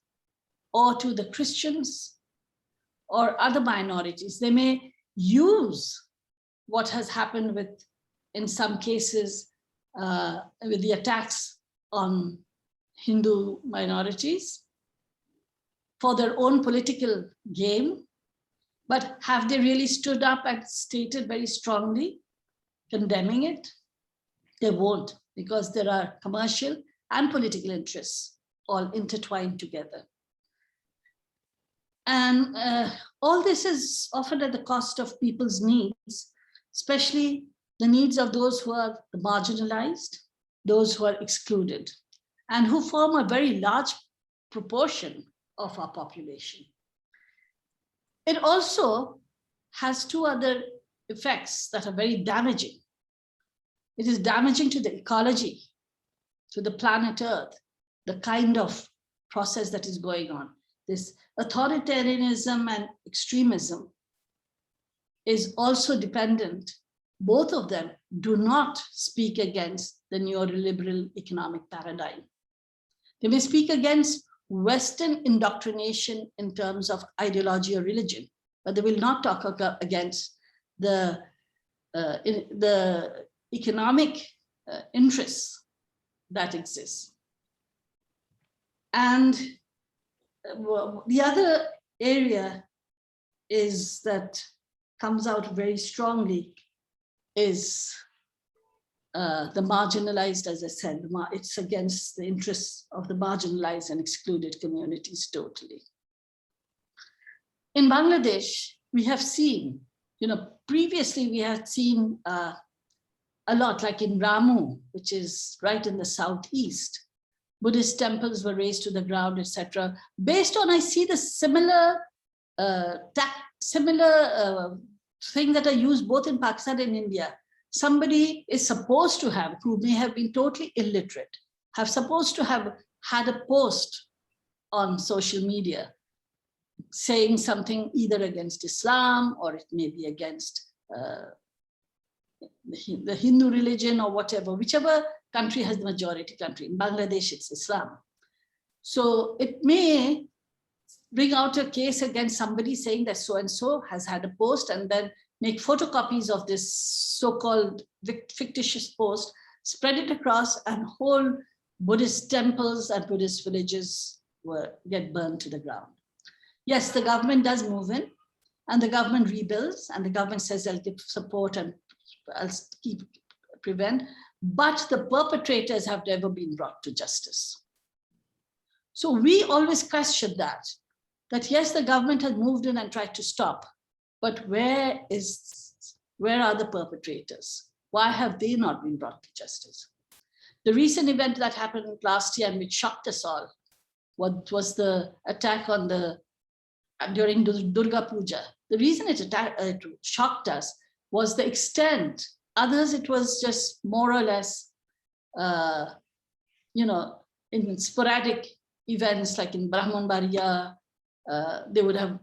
or to the Christians, or other minorities. They may use what has happened with, in some cases, with the attacks on Hindu minorities for their own political game, but have they really stood up and stated very strongly condemning it? They won't, because there are commercial and political interests all intertwined together. And all this is often at the cost of people's needs, especially the needs of those who are marginalized, those who are excluded, and who form a very large proportion of our population. It also has two other effects that are very damaging. It is damaging to the ecology, to the planet Earth, the kind of process that is going on. This authoritarianism and extremism is also dependent. Both of them do not speak against the neoliberal economic paradigm. They may speak against Western indoctrination in terms of ideology or religion, but they will not talk against the economic interests that exist. And the other area is that comes out very strongly is the marginalized, as I said. It's against the interests of the marginalized and excluded communities totally. In Bangladesh, we have seen, previously we had seen a lot, like in Ramu, which is right in the southeast, Buddhist temples were razed to the ground, etc. Based on, I see the similar thing that are used both in Pakistan and India. Somebody is supposed to have, who may have been totally illiterate, have supposed to have had a post on social media saying something either against Islam, or it may be against the Hindu religion or whatever, whichever country has the majority country. In Bangladesh, it's Islam. So it may bring out a case against somebody saying that so-and-so has had a post, and then make photocopies of this so-called fictitious post, spread it across, and whole Buddhist temples and Buddhist villages get burned to the ground. Yes, the government does move in, and the government rebuilds, and the government says they'll give support and I'll prevent, but the perpetrators have never been brought to justice. So we always question that yes, the government has moved in and tried to stop, but where are the perpetrators? Why have they not been brought to justice? The recent event that happened last year and which shocked us all, what was the attack on during Durga Puja. The reason it shocked us was the extent. Others, it was just more or less, in sporadic events like in Brahmanbaria, they would have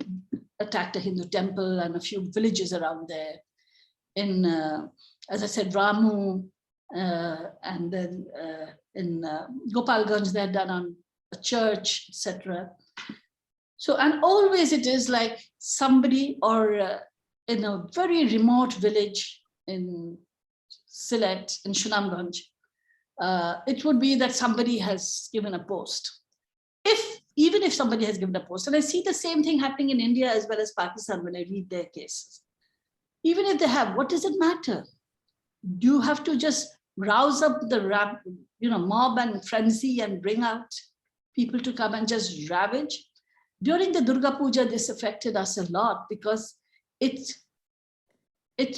attacked a Hindu temple and a few villages around there. In, as I said, Ramu, and then in Gopalganj, they had done on a church, etc. So, and always it is like somebody, or in a very remote village in Sylhet, in Sunamganj, it would be that somebody has given a post. Even if somebody has given a post, and I see the same thing happening in India as well as Pakistan when I read their cases. Even if they have, what does it matter? You have to just rouse up the mob and frenzy and bring out people to come and just ravage. During the Durga Puja, this affected us a lot because it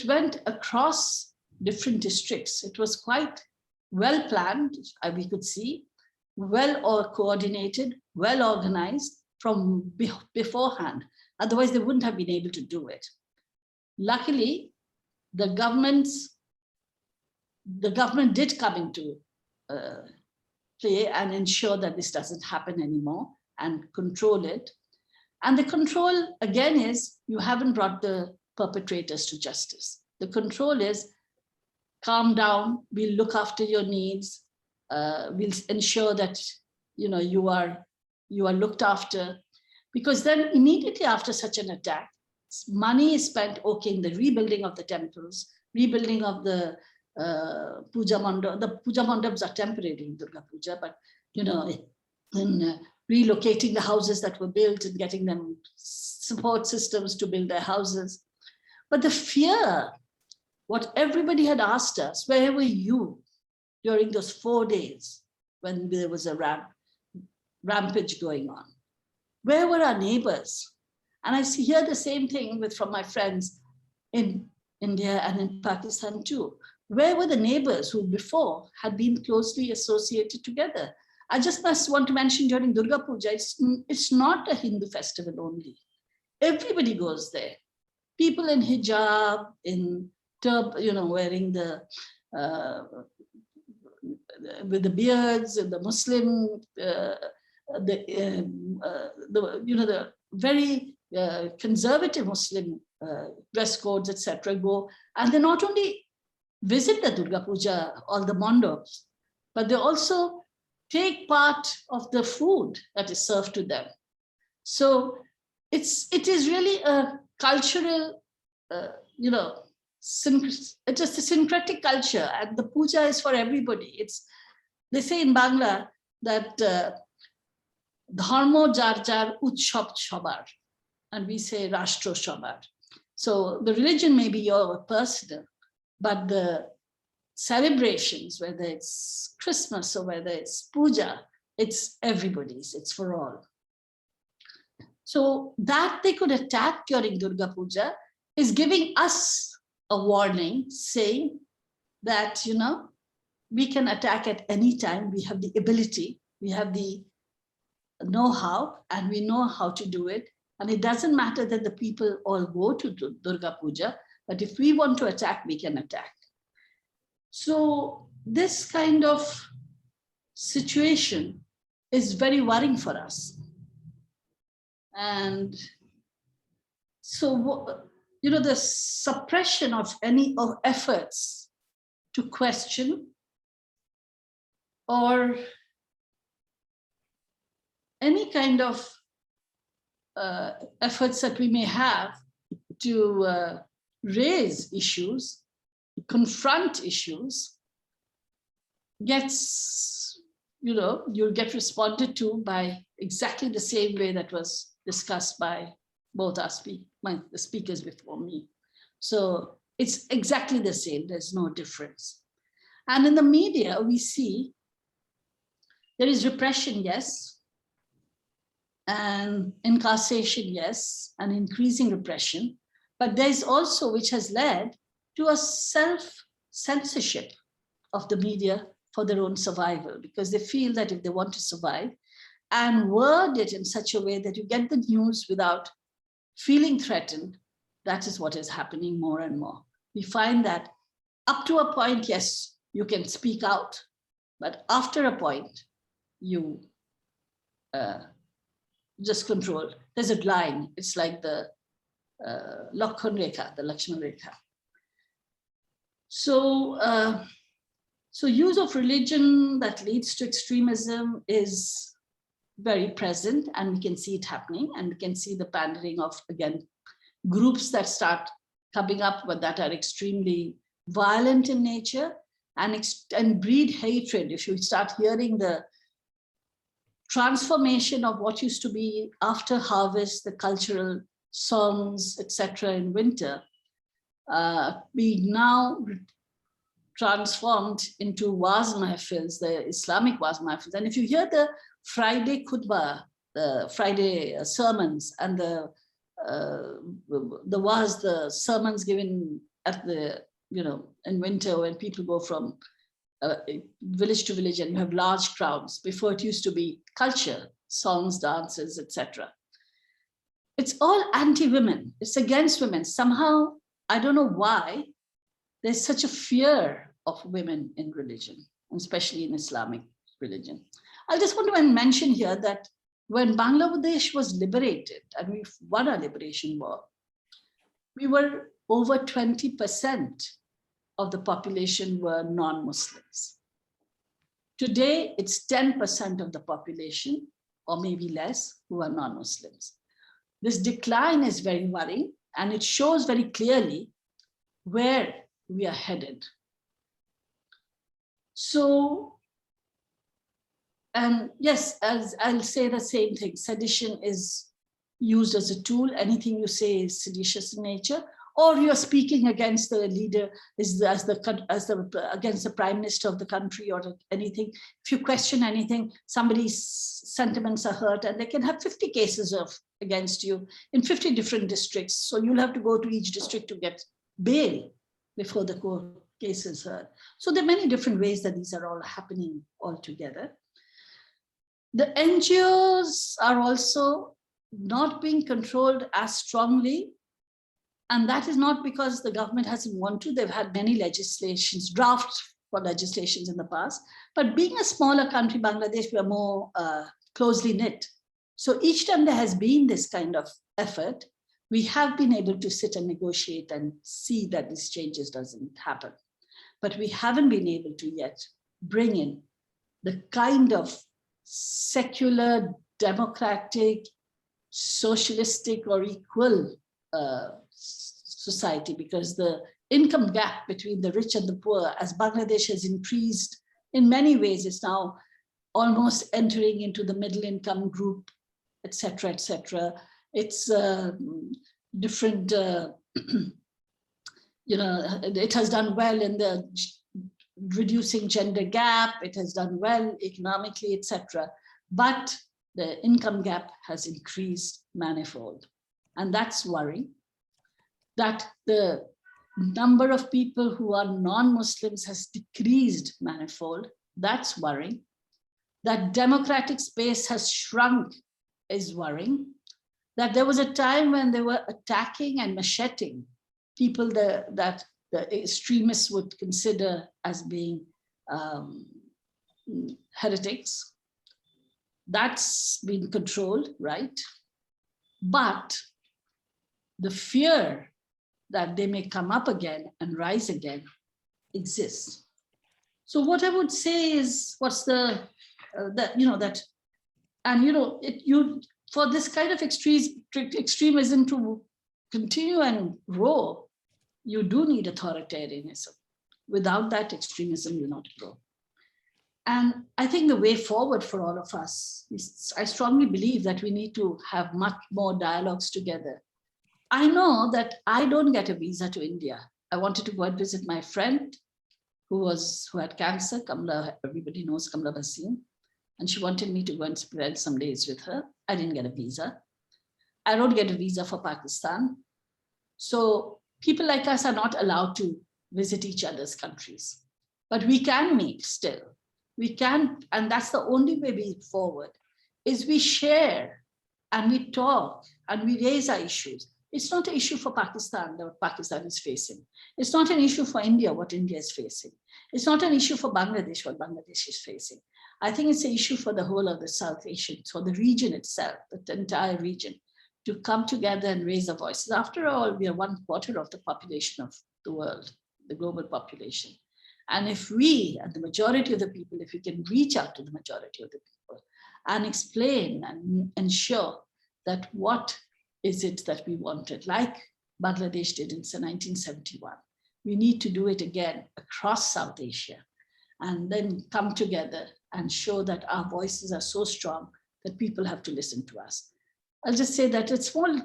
went across different districts. It was quite well planned, we could see, well coordinated, well organized from beforehand. Otherwise, they wouldn't have been able to do it. Luckily, the government did come into play and ensure that this doesn't happen anymore and control it. And the control, again, is you haven't brought the perpetrators to justice. The control is calm down, we'll look after your needs, we'll ensure that you are looked after, because then immediately after such an attack, money is spent in the rebuilding of the temples, rebuilding of the puja mandap. The puja mandaps are temporary in Durga Puja, but in relocating the houses that were built and getting them support systems to build their houses. But the fear, what everybody had asked us, where were you during those 4 days? when there was a rampage going on? Where were our neighbors? And I hear the same thing from my friends in India and in Pakistan too. Where were the neighbors who before had been closely associated together? I just want to mention during Durga Puja, it's not a Hindu festival only. Everybody goes there. People in hijab, in wearing with the beards, and the Muslim, the very conservative Muslim dress codes, etc. go, and they not only visit the Durga Puja, all the mondops, but they also take part of the food that is served to them. So it is really a cultural, it's just a syncretic culture, and the puja is for everybody. They say in Bangla that dharmo jar jar utshab shobar, and we say rashtra shobar. So the religion may be your personal, but the celebrations, whether it's Christmas or whether it's puja, it's everybody's, it's for all. So that they could attack during Durga Puja is giving us a warning, saying that, we can attack at any time. We have the ability, we have the know-how, and we know how to do it. And it doesn't matter that the people all go to Durga Puja, but if we want to attack, we can attack. So this kind of situation is very worrying for us. And so, the suppression of any efforts to question or any kind of efforts that we may have to raise issues, confront issues, gets, you'll get responded to by exactly the same way that was discussed by both the speakers before me. So it's exactly the same, there's no difference. And in the media, we see there is repression, yes, and incarceration, yes, and increasing repression, but there's also, which has led to a self-censorship of the media for their own survival, because they feel that if they want to survive and word it in such a way that you get the news without feeling threatened, that is what is happening more and more. We find that up to a point, yes, you can speak out, but after a point, you just control. There's a line, it's like the Lakshman Rekha, the Lakshman Rekha. So, so use of religion that leads to extremism is very present, and we can see it happening, and we can see the pandering of, again, groups that start coming up, but that are extremely violent in nature and breed hatred. If you start hearing the transformation of what used to be after harvest, the cultural songs, etc. in winter, be now transformed into waz mahfils, the Islamic waz mahfils. And if you hear the Friday khutbah, the Friday sermons, and the waz, the sermons given at the, in winter when people go from village to village and you have large crowds. Before it used to be culture, songs, dances, etc. It's all anti-women. It's against women. Somehow, I don't know why, there's such a fear of women in religion, especially in Islamic religion. I just want to mention here that when Bangladesh was liberated and we won our liberation war, we were over 20% of the population were non-Muslims. Today, it's 10% of the population, or maybe less, who are non-Muslims. This decline is very worrying, and it shows very clearly where we are headed. So, and yes, as I'll say the same thing, sedition is used as a tool. Anything you say is seditious in nature, or you're speaking against the leader, against the prime minister of the country or anything. If you question anything, somebody's sentiments are hurt, and they can have 50 cases against you in 50 different districts. So you'll have to go to each district to get bail before the court case is heard. So there are many different ways that these are all happening all together. The NGOs are also not being controlled as strongly. And that is not because the government hasn't wanted to. They've had many legislations, drafts for legislations in the past. But being a smaller country, Bangladesh, we are more closely knit. So each time there has been this kind of effort, we have been able to sit and negotiate and see that these changes doesn't happen. But we haven't been able to yet bring in the kind of secular, democratic, socialistic or equal society, because the income gap between the rich and the poor, as Bangladesh has increased in many ways, is now almost entering into the middle income group, etc., etc. It's different, it has done well in the reducing gender gap, it has done well economically, etc. But the income gap has increased manifold. And that's worrying. That the number of people who are non-Muslims has decreased manifold. That's worrying. That democratic space has shrunk is worrying. That there was a time when they were attacking and macheting people that the extremists would consider as being heretics. That's been controlled, right? But the fear that they may come up again and rise again exists. So what I would say is, what's for this kind of extremism to continue and grow, you do need authoritarianism. Without that, extremism will not grow. And I think the way forward for all of us is, I strongly believe that we need to have much more dialogues together. I know that I don't get a visa to India. I wanted to go and visit my friend who had cancer, Kamla, everybody knows Kamla Basim, and she wanted me to go and spend some days with her. I didn't get a visa. I don't get a visa for Pakistan. So people like us are not allowed to visit each other's countries, but we can meet still. We can, and that's the only way we forward, is we share and we talk and we raise our issues. It's not an issue for Pakistan, what Pakistan is facing. It's not an issue for India, what India is facing. It's not an issue for Bangladesh, what Bangladesh is facing. I think it's an issue for the whole of the South Asian, for the region itself, the entire region, to come together and raise our voices. After all, we are 1/4 of the population of the world, the global population. And if we, and the majority of the people, if we can reach out to the majority of the people and explain and ensure that what is it that we wanted, like Bangladesh did in 1971, we need to do it again across South Asia, and then come together and show that our voices are so strong that people have to listen to us. I'll just say that it's small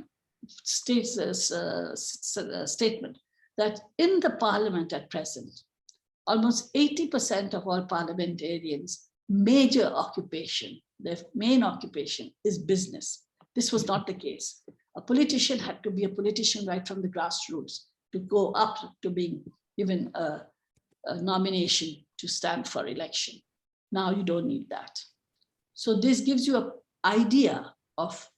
statement that in the parliament at present, almost 80% of all parliamentarians' major occupation, their main occupation is business. This was not the case. A politician had to be a politician right from the grassroots to go up to being given a nomination to stand for election. Now you don't need that. So this gives you an idea of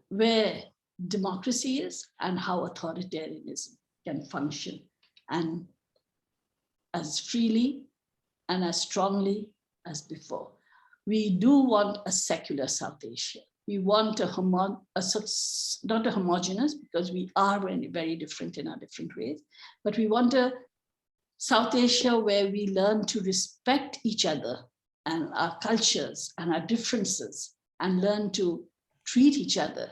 where democracy is and how authoritarianism can function, and as freely and as strongly as before. We do want a secular South Asia. We want not a homogeneous, because we are very different in our different ways, but we want a South Asia where we learn to respect each other and our cultures and our differences, and learn to treat each other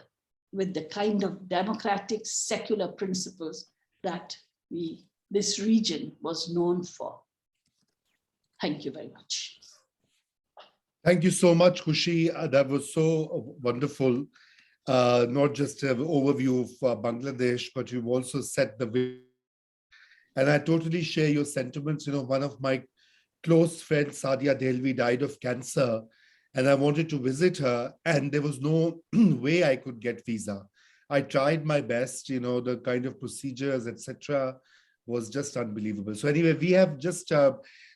with the kind of democratic, secular principles that this region was known for. Thank you very much. Thank you so much, Khushi. That was so wonderful. not just an overview of Bangladesh, but you've also set the way. And I totally share your sentiments. You know, one of my close friends, Sadia Delvi, died of cancer, and I wanted to visit her, and there was no way I could get visa. I tried my best, you know, the kind of procedures, etc., was just unbelievable. So anyway, we have just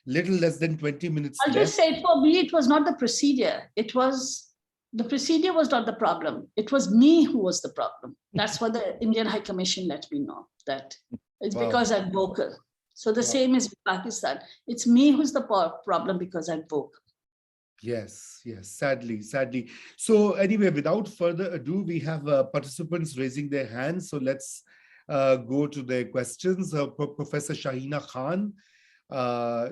little less than 20 minutes I'll left. just say, for me, it was not the procedure. The procedure was not the problem. It was me who was the problem. That's what the Indian High Commission let me know, that it's Wow. because I'm vocal. So the Wow. same is with Pakistan. It's me who's the problem because I'm vocal. Yes, yes, sadly. So anyway, without further ado, we have participants raising their hands. So let's go to their questions. Professor Shahina Khan,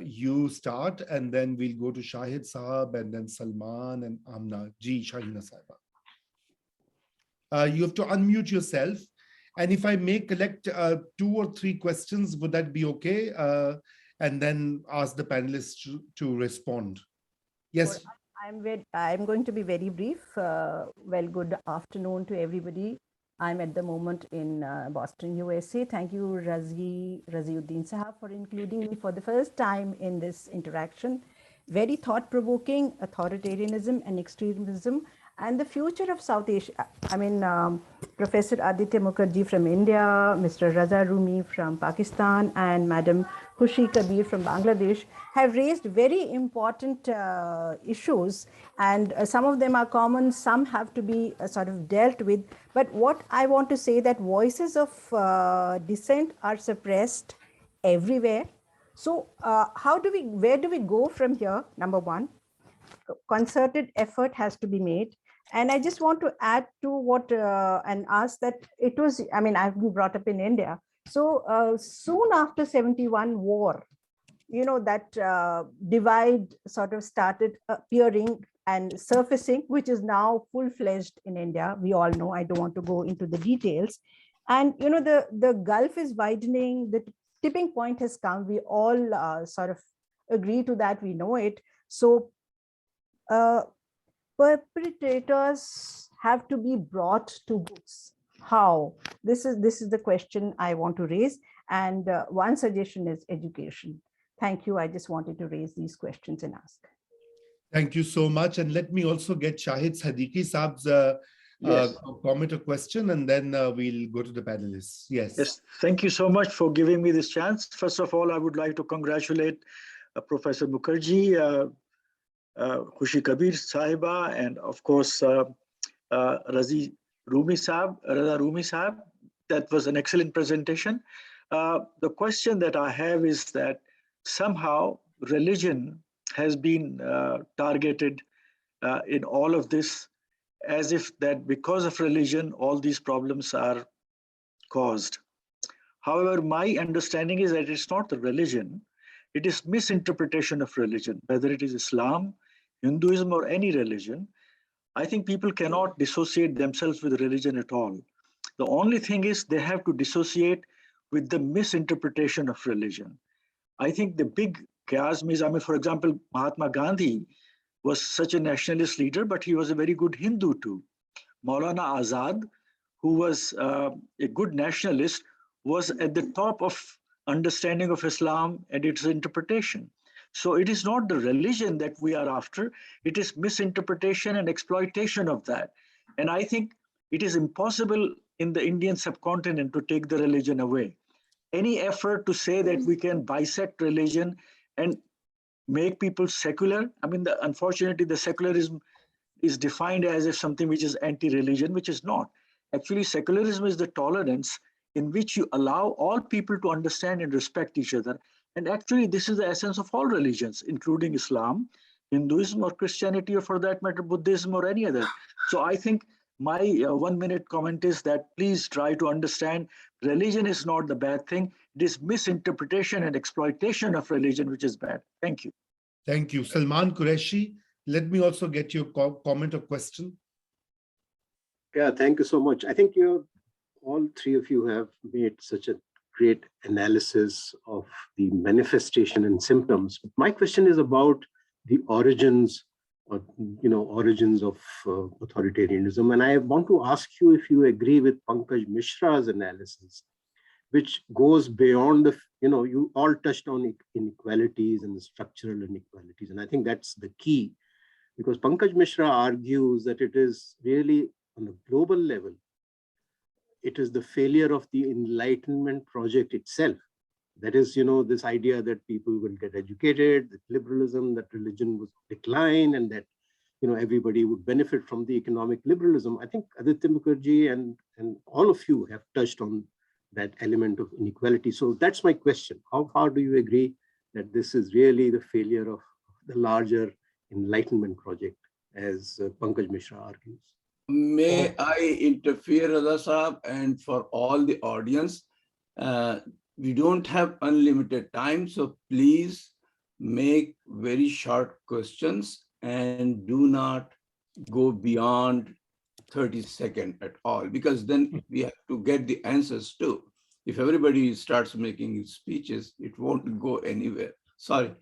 you start, and then we'll go to Shahid Sahab, and then Salman and Amna. Ji, Shahina Sahiba. You have to unmute yourself. And if I may collect 2 or 3 questions, would that be okay? And then ask the panelists to respond. Yes. I'm going to be very brief. Well, good afternoon to everybody. I'm at the moment in Boston, USA. Thank you, Raziuddin Sahab, for including me for the first time in this interaction. Very thought-provoking, authoritarianism and extremism, and the future of South Asia. I mean, Professor Aditya Mukherjee from India, Mr. Raza Rumi from Pakistan, and Madam Khushi Kabir from Bangladesh have raised very important issues, and some of them are common, some have to be sort of dealt with. But what I want to say, that voices of dissent are suppressed everywhere. So where do we go from here? Number one, concerted effort has to be made. And I just want to add to what and ask that it was, I mean, I've been brought up in India. So soon after 71 war, you know, that divide sort of started appearing and surfacing, which is now full-fledged in India. We all know, I don't want to go into the details. And, you know, the gulf is widening, the tipping point has come. We all sort of agree to that, we know it. So perpetrators have to be brought to books. How? This is the question I want to raise. And one suggestion is education. Thank you. I just wanted to raise these questions and ask. Thank you so much. And let me also get Shahid Siddiqui Saab's comment or question, and then we'll go to the panelists. Yes. Yes. Thank you so much for giving me this chance. First of all, I would like to congratulate Professor Mukherjee, Khushi Kabir Sahiba, and of course, Raza Rumi Saab. That was an excellent presentation. The question that I have is that somehow religion has been targeted in all of this, as if that because of religion, all these problems are caused. However, my understanding is that it's not the religion, it is misinterpretation of religion, whether it is Islam, Hinduism, or any religion. I think people cannot dissociate themselves with religion at all. The only thing is they have to dissociate with the misinterpretation of religion. I think the big chiasm is, I mean, for example, Mahatma Gandhi was such a nationalist leader, but he was a very good Hindu too. Maulana Azad, who was a good nationalist, was at the top of understanding of Islam and its interpretation. So it is not the religion that we are after, it is misinterpretation and exploitation of that. And I think it is impossible in the Indian subcontinent to take the religion away. Any effort to say that we can bisect religion and make people secular, I mean, unfortunately, the secularism is defined as if something which is anti-religion, which is not. Actually, secularism is the tolerance in which you allow all people to understand and respect each other. And actually, this is the essence of all religions, including Islam, Hinduism, or Christianity, or for that matter, Buddhism, or any other. So I think my 1-minute comment is that please try to understand religion is not the bad thing. It is misinterpretation and exploitation of religion which is bad. Thank you. Thank you. Salman Qureshi, let me also get your comment or question. Yeah, thank you so much. I think all three of you have made such a great analysis of the manifestation and symptoms. My question is about the origins origins of authoritarianism. And I want to ask you if you agree with Pankaj Mishra's analysis, which goes beyond the, you all touched on inequalities and the structural inequalities. And I think that's the key, because Pankaj Mishra argues that it is really on a global level, it is the failure of the Enlightenment project itself. That is, this idea that people will get educated, that liberalism, that religion would decline, and that, everybody would benefit from the economic liberalism. I think Aditya Mukherjee and all of you have touched on that element of inequality. So that's my question. How far do you agree that this is really the failure of the larger Enlightenment project, as Pankaj Mishra argues? May I interfere, Raza Saab, and for all the audience, we don't have unlimited time, so please make very short questions and do not go beyond 30 seconds at all, because then we have to get the answers too. If everybody starts making speeches, it won't go anywhere. Sorry.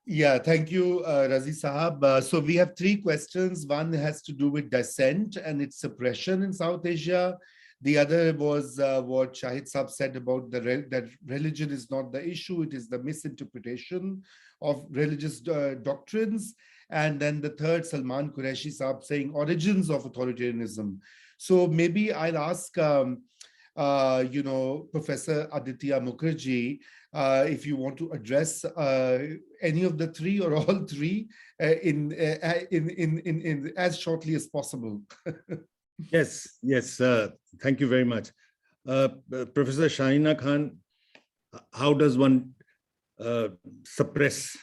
Yeah, thank you, Razi Sahab. So we have three questions. One has to do with dissent and its suppression in South Asia. The other was what Shahid Saab said about that religion is not the issue, it is the misinterpretation of religious doctrines. And then the third, Salman Qureshi Saab saying origins of authoritarianism. So maybe I'll ask, Professor Aditya Mukherjee, if you want to address any of the three or all three in as shortly as possible. Yes. Thank you very much. Professor Shahina Khan, how does one suppress,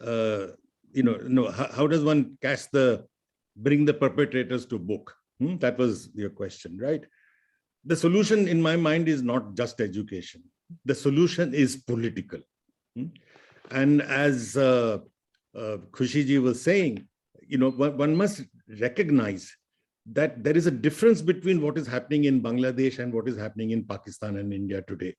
how does one bring the perpetrators to book? That was your question, right? The solution in my mind is not just education. The solution is political. And as Khushi ji was saying, one must recognize that there is a difference between what is happening in Bangladesh and what is happening in Pakistan and India today.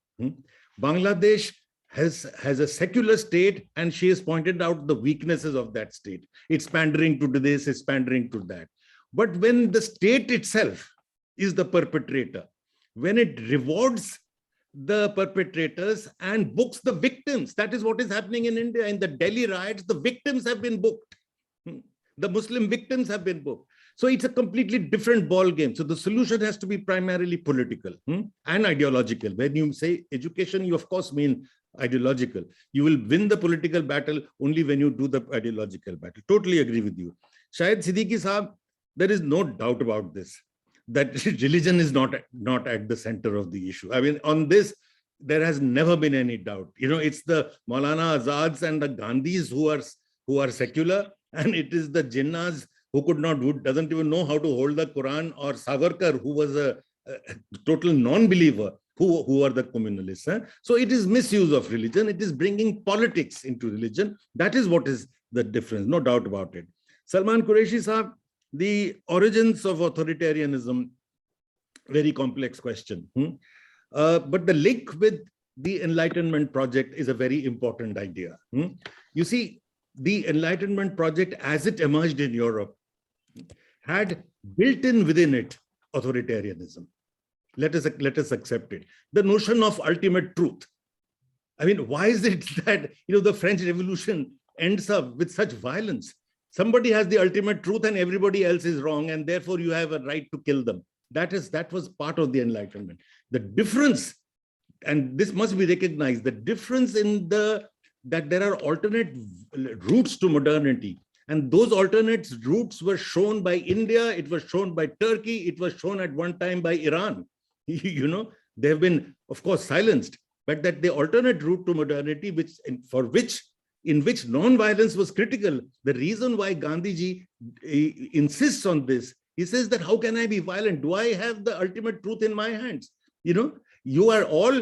Bangladesh has a secular state, and she has pointed out the weaknesses of that state. It's pandering to this, it's pandering to that. But when the state itself is the perpetrator, when it rewards the perpetrators and books the victims, that is what is happening in India. In the Delhi riots, the victims have been booked. The Muslim victims have been booked. So it's a completely different ball game. So the solution has to be primarily political and ideological. When you say education, you of course mean ideological. You will win the political battle only when you do the ideological battle. Totally agree with you. Shahid Siddiqui Saab, there is no doubt about this, that religion is not at the center of the issue. I mean, on this, there has never been any doubt. It's the Maulana Azads and the Gandhis who are secular, and it is the Jinnahs who doesn't even know how to hold the Quran, or Savarkar, who was a total non-believer, who are the communalists. So it is misuse of religion. It is bringing politics into religion. That is what is the difference, no doubt about it. Salman Qureshi Saab, the origins of authoritarianism, very complex question. But the link with the Enlightenment project is a very important idea. You see, the Enlightenment project, as it emerged in Europe, had built in within it authoritarianism. Let us accept it. The notion of ultimate truth. I mean, why is it that the French Revolution ends up with such violence? Somebody has the ultimate truth and everybody else is wrong, and therefore you have a right to kill them. That was part of the Enlightenment. The difference, and this must be recognized, the difference in that there are alternate routes to modernity. And those alternate routes were shown by India, it was shown by Turkey, it was shown at one time by Iran. They have been, of course, silenced, but that the alternate route to modernity, in which non-violence was critical. The reason why Gandhiji insists on this, he says that how can I be violent? Do I have the ultimate truth in my hands? You are all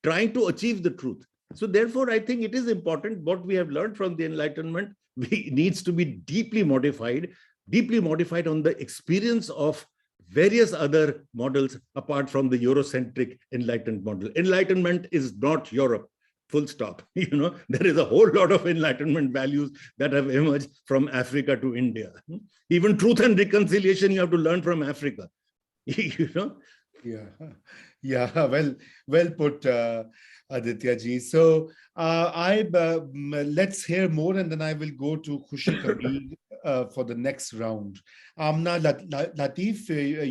trying to achieve the truth. So therefore, I think it is important what we have learned from the Enlightenment needs to be deeply modified on the experience of various other models apart from the Eurocentric Enlightenment model. Enlightenment is not Europe. full stop. There is a whole lot of Enlightenment values that have emerged from Africa to India. Even truth and reconciliation, you have to learn from Africa. Yeah, well put, Aditya ji. So let's hear more, and then I will go to Khushi Kabir for the next round. Amna Latif,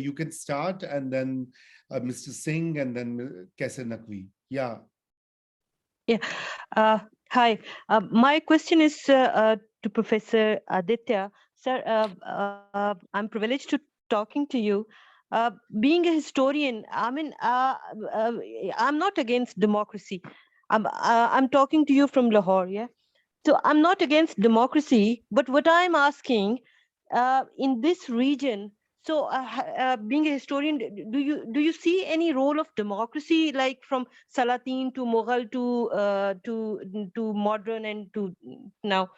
you can start, and then Mr. Singh, and then Kaise Naqvi. Yeah. Hi. My question is to Professor Aditya. Sir, I'm privileged to talking to you. Being a historian, I mean, I'm not against democracy. I'm talking to you from Lahore, yeah? So I'm not against democracy, but what I'm asking, in this region, so being a historian, do you see any role of democracy, like from Salatin to Mughal to modern and to now?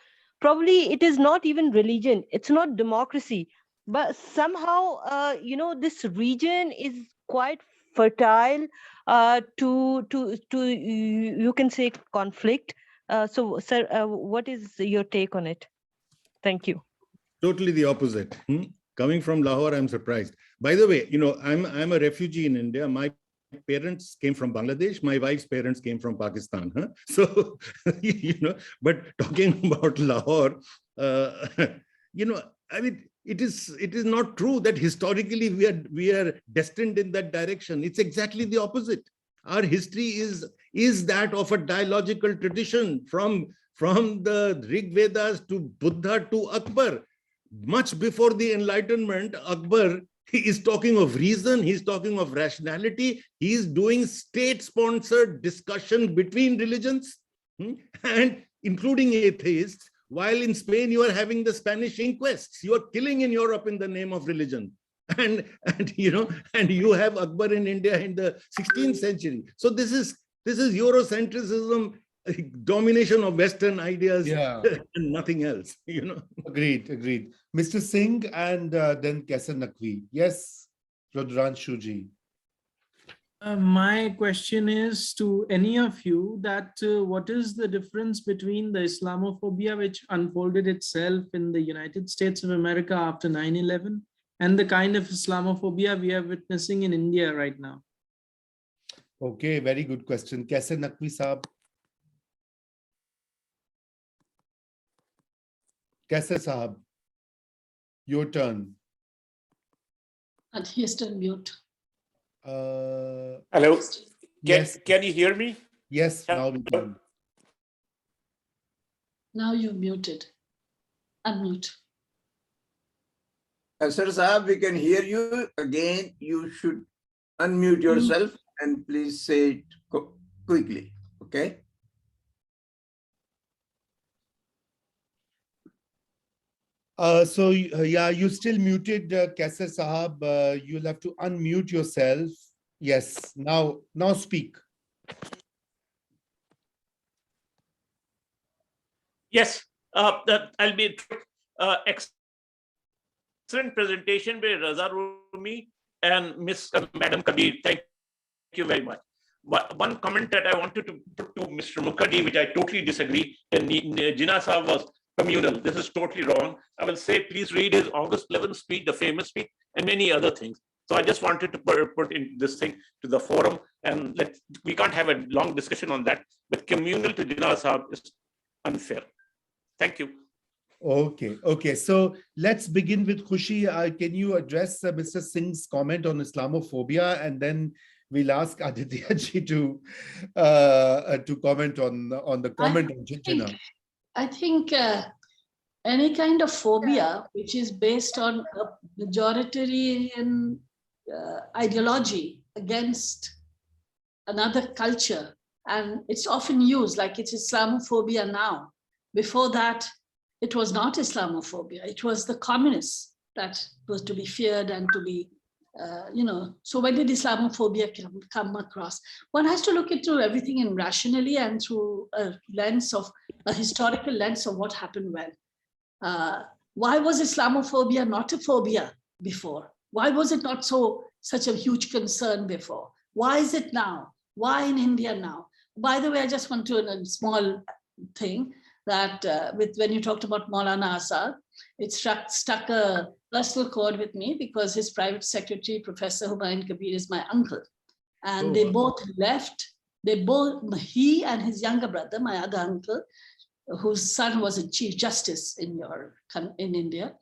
Probably it is not even religion. It's not democracy, but somehow this region is quite fertile to you can say conflict. So, sir, what is your take on it? Thank you. Totally the opposite. Coming from Lahore, I'm surprised. By the way, I'm a refugee in India. My parents came from Bangladesh. My wife's parents came from Pakistan. So, but talking about Lahore, I mean, it is not true that historically we are destined in that direction. It's exactly the opposite. Our history is that of a dialogical tradition from the Rig Vedas to Buddha to Akbar. Much before the Enlightenment, Akbar, he is talking of reason, he's talking of rationality, he's doing state-sponsored discussion between religions, and including atheists, while in Spain you are having the Spanish inquests. You are killing in Europe in the name of religion. And you have Akbar in India in the 16th century. So this is Eurocentrism, domination of Western ideas, and nothing else. Agreed. Mr. Singh, and then Kaise Naqvi. Yes, Rudran ji. My question is to any of you that what is the difference between the Islamophobia which unfolded itself in the United States of America after 9/11 and the kind of Islamophobia we are witnessing in India right now? Okay, very good question. Kaise Naqvi Saab? Kaise Saab? Your turn. And he's still mute. Hello. Yes. Can you hear me? Yes, now we can. Now you're muted. Unmute. Sir Saab, we can hear you. Again, you should unmute yourself and please say it quickly. Okay. You still muted, Kaise Sahab. You'll have to unmute yourself. Yes, now speak. Yes, I'll be excellent presentation by Raza, Rumi, and Madam Kabir. Thank you very much. But one comment that I wanted to put to Mr. Mukherjee, which I totally disagree, and Jinnah Sahab was communal. This is totally wrong. I will say, please read his August 11th speech, the famous speech, and many other things. So I just wanted to put in this thing to the forum, and we can't have a long discussion on that, but communal to Jinnah Sahab is unfair. Thank you. Okay. So let's begin with Khushi. Can you address Mr. Singh's comment on Islamophobia, and then we'll ask Aditya ji to comment on the comment on Jinnah. I think any kind of phobia which is based on a majoritarian ideology against another culture, and it's often used like it's Islamophobia now. Before that, it was not Islamophobia. It was the communists that was to be feared and to be, So when did Islamophobia come across? One has to look into everything in rationally and through a historical lens of what happened when. Why was Islamophobia not a phobia before? Why was it not such a huge concern before? Why is it now? Why in India now? by the way, I just want to a small thing that when you talked about Maulana Azad, it stuck a personal chord with me because his private secretary, Professor Humayun Kabir, is my uncle. And they both left. He and his younger brother, my other uncle, whose son was a chief justice in India,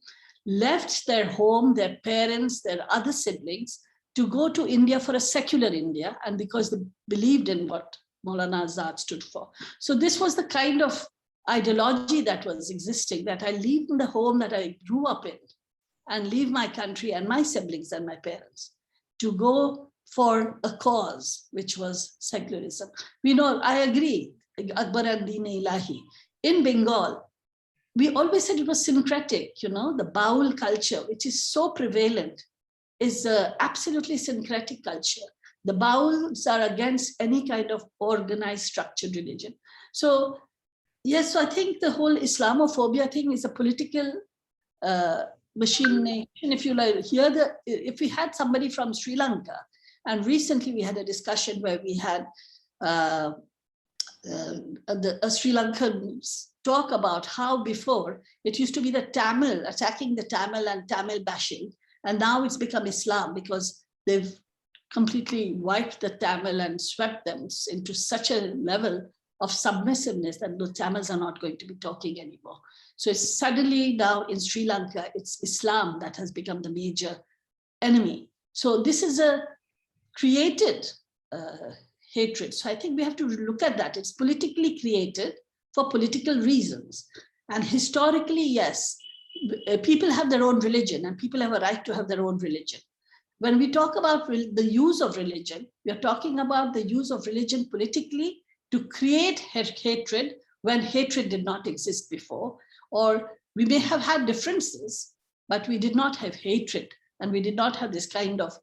left their home, their parents, their other siblings to go to India for a secular India, and because they believed in what Maulana Azad stood for. So this was the kind of ideology that was existing, that I leave in the home that I grew up in and leave my country and my siblings and my parents to go for a cause, which was secularism. We know, I agree, Akbar ad-Din Ilahi. In Bengal, we always said it was syncretic, the Baul culture, which is so prevalent, is absolutely syncretic culture. The Bauls are against any kind of organized, structured religion. So, yes, so I think the whole Islamophobia thing is a political machination. If you like, if we had somebody from Sri Lanka, and recently we had a discussion where we had a Sri Lankan talk about how before it used to be the Tamil, attacking the Tamil and Tamil bashing, and now it's become Islam because they've completely wiped the Tamil and swept them into such a level of submissiveness that the Tamils are not going to be talking anymore. So it's suddenly now in Sri Lanka, it's Islam that has become the major enemy. So this is a created hatred. So I think we have to look at that. It's politically created for political reasons. And historically, yes, people have their own religion and people have a right to have their own religion. When we talk about the use of religion, we are talking about the use of religion politically to create hatred when hatred did not exist before. Or we may have had differences, but we did not have hatred and we did not have this kind of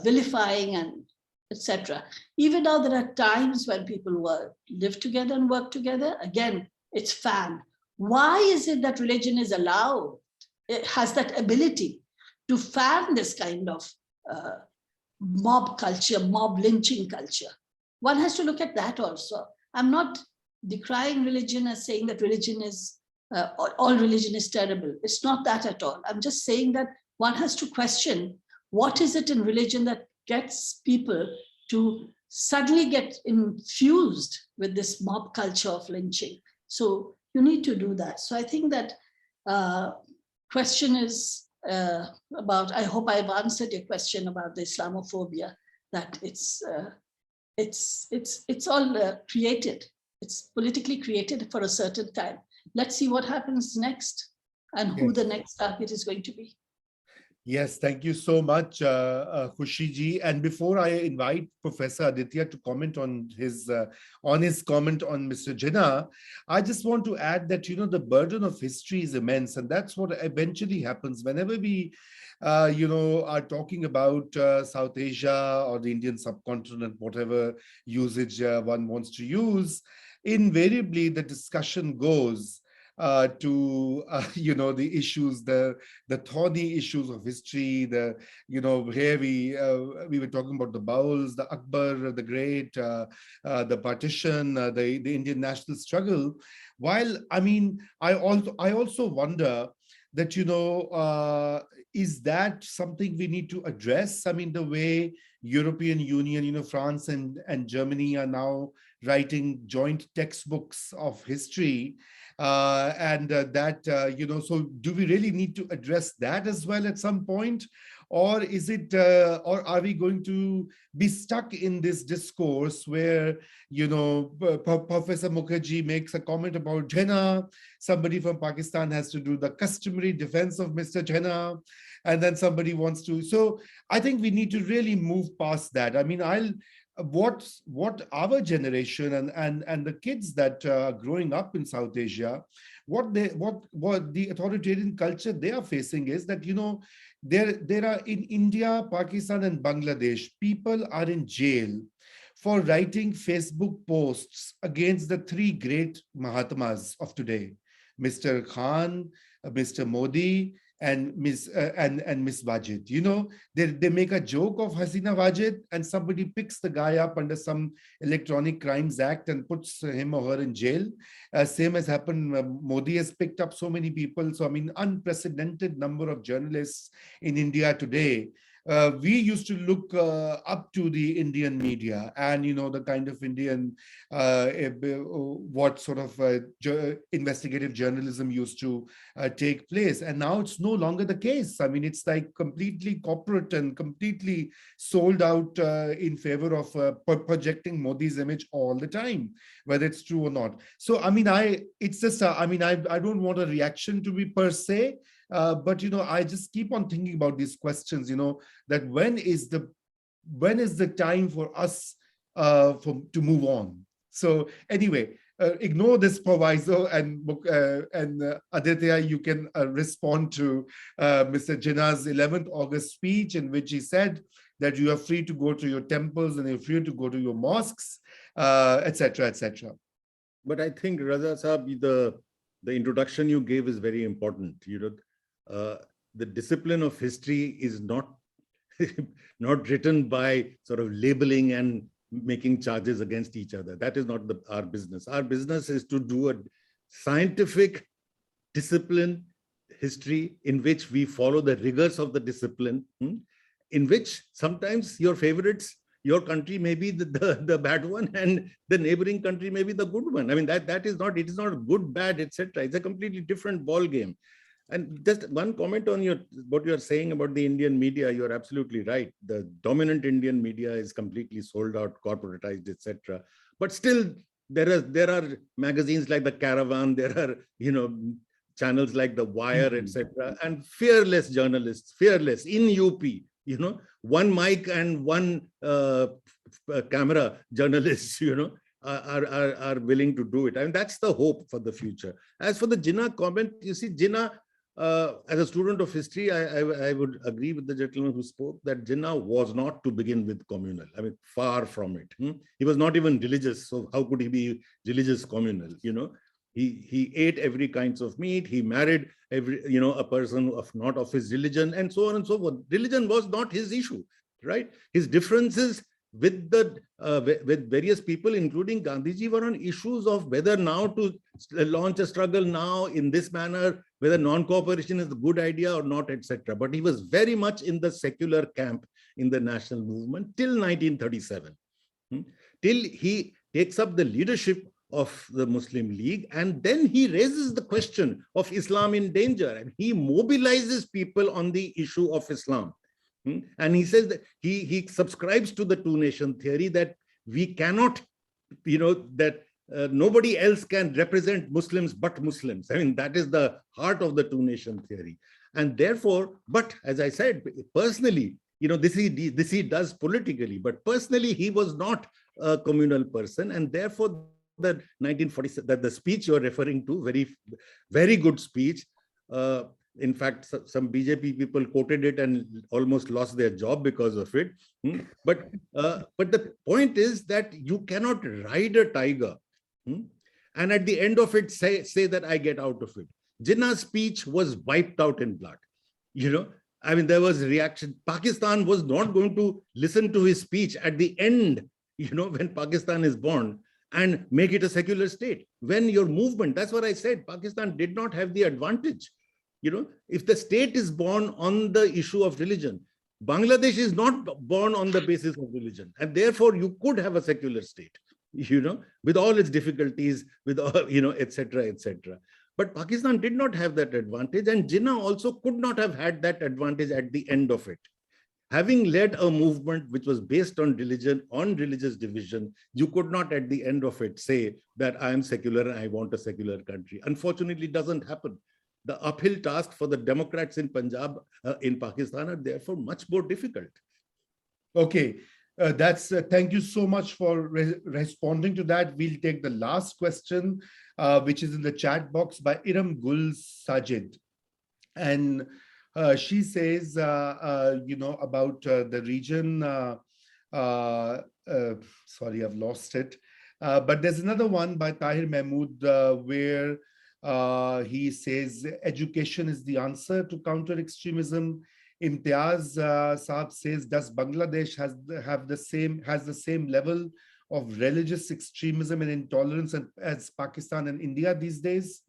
vilifying and etc. Even now there are times when people live together and work together. Again, it's fan. Why is it that religion is allowed? It has that ability to fan this kind of mob culture, mob lynching culture. One has to look at that also. I'm not decrying religion as saying that religion is, all religion is terrible. It's not that at all. I'm just saying that one has to question what is it in religion that gets people to suddenly get infused with this mob culture of lynching. So you need to do that. So I think that question is about, I hope I've answered your question about the Islamophobia, that it's all created. It's politically created for a certain time. Let's see what happens next and who the next target is going to be. Yes, thank you so much, Khushi ji. And before I invite Professor Aditya to comment on his comment on Mr. Jinnah, I just want to add that, the burden of history is immense. And that's what eventually happens whenever we, are talking about South Asia or the Indian subcontinent, whatever usage one wants to use. Invariably, the discussion goes to the issues, the thorny issues of history. Here we were talking about the Bauls, the Akbar the Great, the partition, the Indian national struggle. While I also wonder that is that something we need to address? The way European Union, France and Germany are now writing joint textbooks of history. So do we really need to address that as well at some point? Or is it, or are we going to be stuck in this discourse where, Professor Mukherjee makes a comment about Jinnah, somebody from Pakistan has to do the customary defense of Mr. Jinnah, and then somebody wants to. So I think we need to really move past that. What our generation and the kids that are growing up in South Asia, what the authoritarian culture they are facing is that, there are in India, Pakistan and Bangladesh, people are in jail for writing Facebook posts against the three great Mahatmas of today, Mr. Khan, Mr. Modi, and Miss Wajid. You know, they make a joke of Hasina Wajid, and somebody picks the guy up under some Electronic Crimes Act and puts him or her in jail. Same has happened. Modi has picked up so many people. So I mean, unprecedented number of journalists in India today. We used to look up to the Indian media, and you know, the kind of Indian what sort of investigative journalism used to take place, and now it's no longer the case. I mean, it's like completely corporate and completely sold out in favor of projecting Modi's image all the time, whether it's true or not. So I mean, it's just I mean, I don't want a reaction to be per se. But you know, I just keep on thinking about these questions. You know, that when is the time for us to move on? So anyway, ignore this proviso, and Aditya, you can respond to Mr. Jinnah's 11th August speech, in which he said that you are free to go to your temples and you're free to go to your mosques, etc., etc. But I think, Raza Sahab, the introduction you gave is very important. You know, the discipline of history is not not written by sort of labeling and making charges against each other. That is not our business. Our business is to do a scientific discipline history in which we follow the rigors of the discipline, in which sometimes your favorites, your country may be the bad one, and the neighboring country may be the good one. I mean, that is not, it is not good, bad, etc. It's a completely different ball game. And just one comment on what you're saying about the Indian media. You're absolutely right. The dominant Indian media is completely sold out, corporatized, etc. But still, there are magazines like the Caravan. There are, you know, channels like the Wire, etc. And fearless journalists, fearless in UP. You know, one mic and one camera journalists. You know, are willing to do it. I mean, that's the hope for the future. As for the Jinnah comment, you see, Jinnah. As a student of history, I would agree with the gentleman who spoke that Jinnah was not to begin with communal. I mean, far from it. He was not even religious, so how could he be religious communal? You know, he ate every kinds of meat. He married a person not of his religion, and so on and so forth. Religion was not his issue, right? His differences with with various people, including Gandhiji, were on issues of whether now to launch a struggle now in this manner, whether non-cooperation is a good idea or not, etc. But he was very much in the secular camp in the national movement till 1937, till he takes up the leadership of the Muslim League, and then he raises the question of Islam in danger, and he mobilizes people on the issue of Islam. And he says that he subscribes to the two-nation theory, that we cannot, that nobody else can represent Muslims but Muslims. I mean, that is the heart of the two-nation theory. And therefore, but as I said, personally, this he does politically, but personally, he was not a communal person. And therefore, the 1947, that the speech you're referring to, very, very good speech. In fact, some BJP people quoted it and almost lost their job because of it. But the point is that you cannot ride a tiger and at the end of it say that I get out of it. Jinnah's speech was wiped out in blood. I mean, there was reaction. Pakistan was not going to listen to his speech at the end, when Pakistan is born, and make it a secular state. When your movement, that's what I said, Pakistan did not have the advantage. If the state is born on the issue of religion, Bangladesh is not born on the basis of religion. And therefore you could have a secular state, with all its difficulties, with all, etc., etc. But Pakistan did not have that advantage, and Jinnah also could not have had that advantage at the end of it. Having led a movement which was based on religion, on religious division, you could not at the end of it say that I am secular and I want a secular country. Unfortunately, it doesn't happen. The uphill task for the Democrats in Punjab, in Pakistan, are therefore much more difficult. Okay, thank you so much for responding to that. We'll take the last question, which is in the chat box by Iram Gul Sajid. And she says, about the region, sorry, I've lost it. But there's another one by Tahir Mahmood where He says education is the answer to counter extremism. Imtiaz Saab says, does Bangladesh has the same level of religious extremism and intolerance as Pakistan and India these days?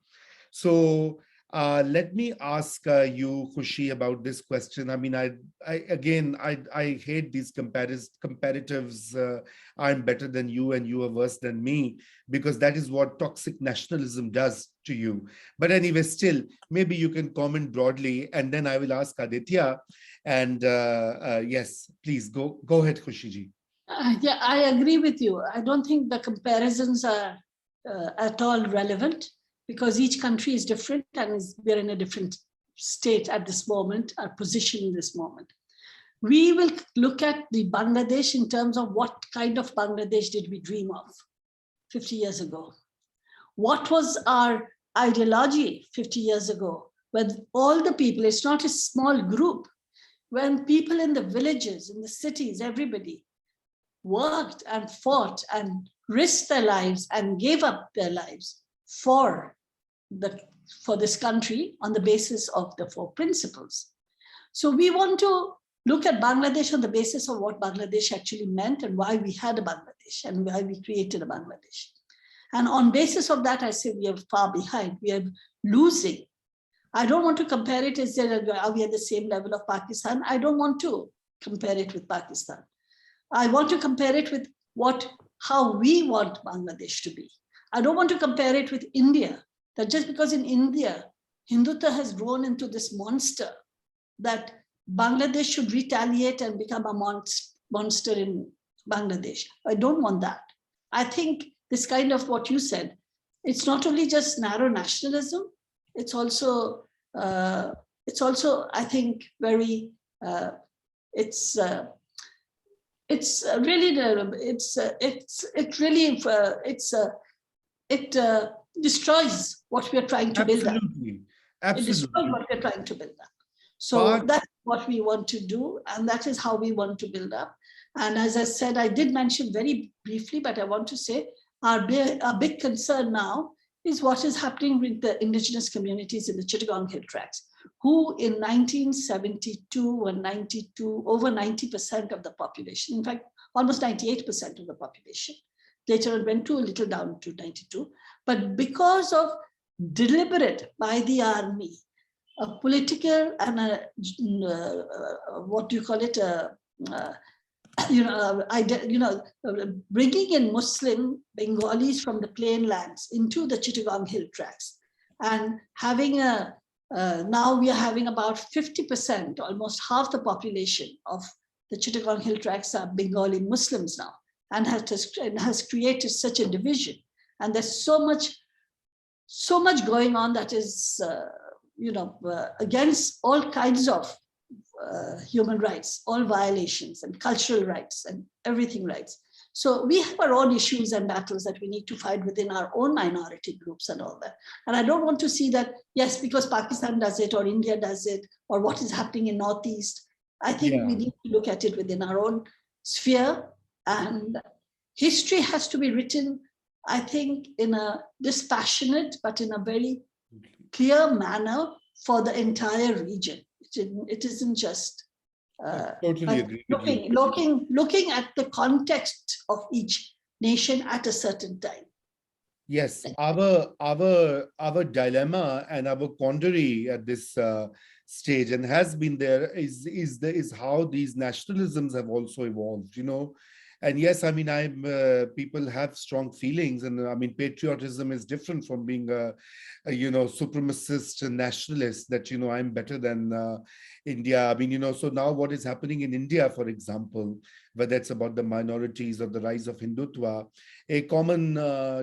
So let me ask you, Khushi, about this question. I mean, I hate these comparatives. I'm better than you and you are worse than me, because that is what toxic nationalism does to you. But anyway, still, maybe you can comment broadly, and then I will ask Aditya. And yes, please go ahead, Khushi ji. Yeah, I agree with you. I don't think the comparisons are at all relevant, because each country is different and we're in a different state at this moment, our position in this moment. We will look at the Bangladesh in terms of what kind of Bangladesh did we dream of 50 years ago? What was our ideology 50 years ago? When all the people, it's not a small group, when people in the villages, in the cities, everybody worked and fought and risked their lives and gave up their lives for this country on the basis of the 4 principles. So we want to look at Bangladesh on the basis of what Bangladesh actually meant and why we had a Bangladesh and why we created a Bangladesh. And on basis of that, I say we are far behind. We are losing. I don't want to compare it as are we at the same level of Pakistan? I don't want to compare it with Pakistan. I want to compare it with how we want Bangladesh to be. I don't want to compare it with India, that just because in India, Hindutva has grown into this monster, that Bangladesh should retaliate and become a monster in Bangladesh. I don't want that. I think this kind of what you said, it's not only just narrow nationalism, it's also I think very, it destroys what we are trying to build up. It destroys what we are trying to build up. So that's what we want to do, and that is how we want to build up. And as I said, I did mention very briefly, but I want to say our big concern now is what is happening with the indigenous communities in the Chittagong Hill Tracts, who in 1972 were over 90% of the population, in fact, almost 98% of the population. Later it went a little down to 92. But because of deliberate by the army, a political and what do you call it, bringing in Muslim Bengalis from the plain lands into the Chittagong Hill Tracts, and having now we are having about 50%, almost half the population of the Chittagong Hill Tracts are Bengali Muslims now, and has created such a division. And there's so much going on that is, against all kinds of human rights, all violations and cultural rights and everything rights. So we have our own issues and battles that we need to fight within our own minority groups and all that. And I don't want to see that, yes, because Pakistan does it or India does it or what is happening in Northeast. I think we need to look at it within our own sphere, and history has to be written, I think, in a dispassionate, but in a very clear manner for the entire region. It isn't just totally agree looking at the context of each nation at a certain time. Yes, our dilemma and our quandary at this stage, and has been there, is how these nationalisms have also evolved, And yes, I mean, people have strong feelings, and I mean, patriotism is different from being a supremacist nationalist, that, I'm better than India. I mean, so now what is happening in India, for example, whether it's about the minorities or the rise of Hindutva, a common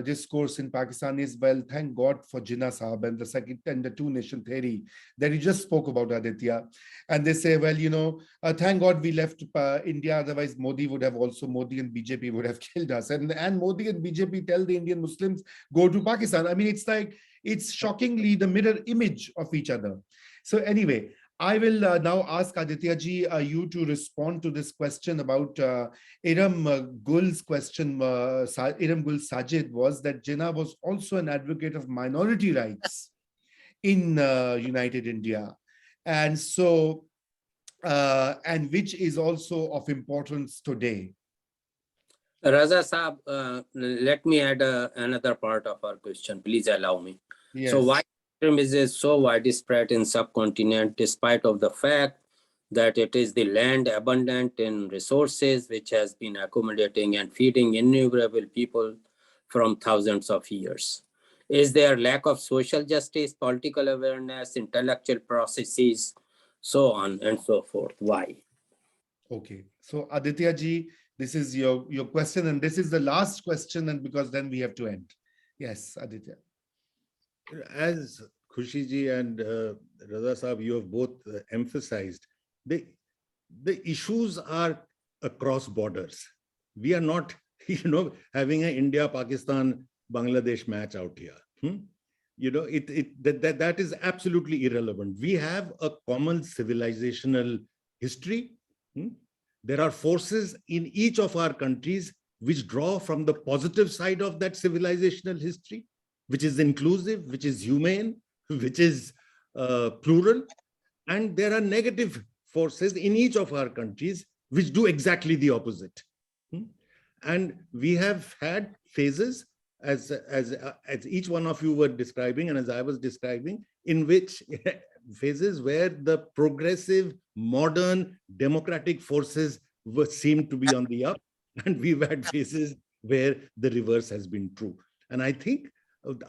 discourse in Pakistan is, well, thank God for Jinnah Sahab and the two-nation theory that you just spoke about, Aditya. And they say, well, thank God we left India, otherwise Modi and BJP would have killed us. And Modi and BJP tell the Indian Muslims, go to Pakistan. I mean, it's shockingly the mirror image of each other. So anyway, I will now ask Aditya ji, you to respond to this question about Iram Gul's question. Iram Gul Sajid was that Jinnah was also an advocate of minority rights in United India. And so, and which is also of importance today. Raza Saab, let me add another part of our question. Please allow me. Yes. So why extremism is so widespread in subcontinent, despite of the fact that it is the land abundant in resources, which has been accommodating and feeding innumerable people from thousands of years? Is there lack of social justice, political awareness, intellectual processes, so on and so forth? Why? Okay. So Aditya ji, this is your question, and this is the last question, and because then we have to end. Yes, Aditya. As Khushi ji and Raza Saab, you have both emphasized, the issues are across borders. We are not, having an India-Pakistan-Bangladesh match out here. That is absolutely irrelevant. We have a common civilizational history. There are forces in each of our countries which draw from the positive side of that civilizational history, which is inclusive, which is humane, which is plural. And there are negative forces in each of our countries which do exactly the opposite. And we have had phases, as each one of you were describing, and as I was describing, in which phases where the progressive, modern, democratic forces seemed to be on the up, and we've had phases where the reverse has been true. And I think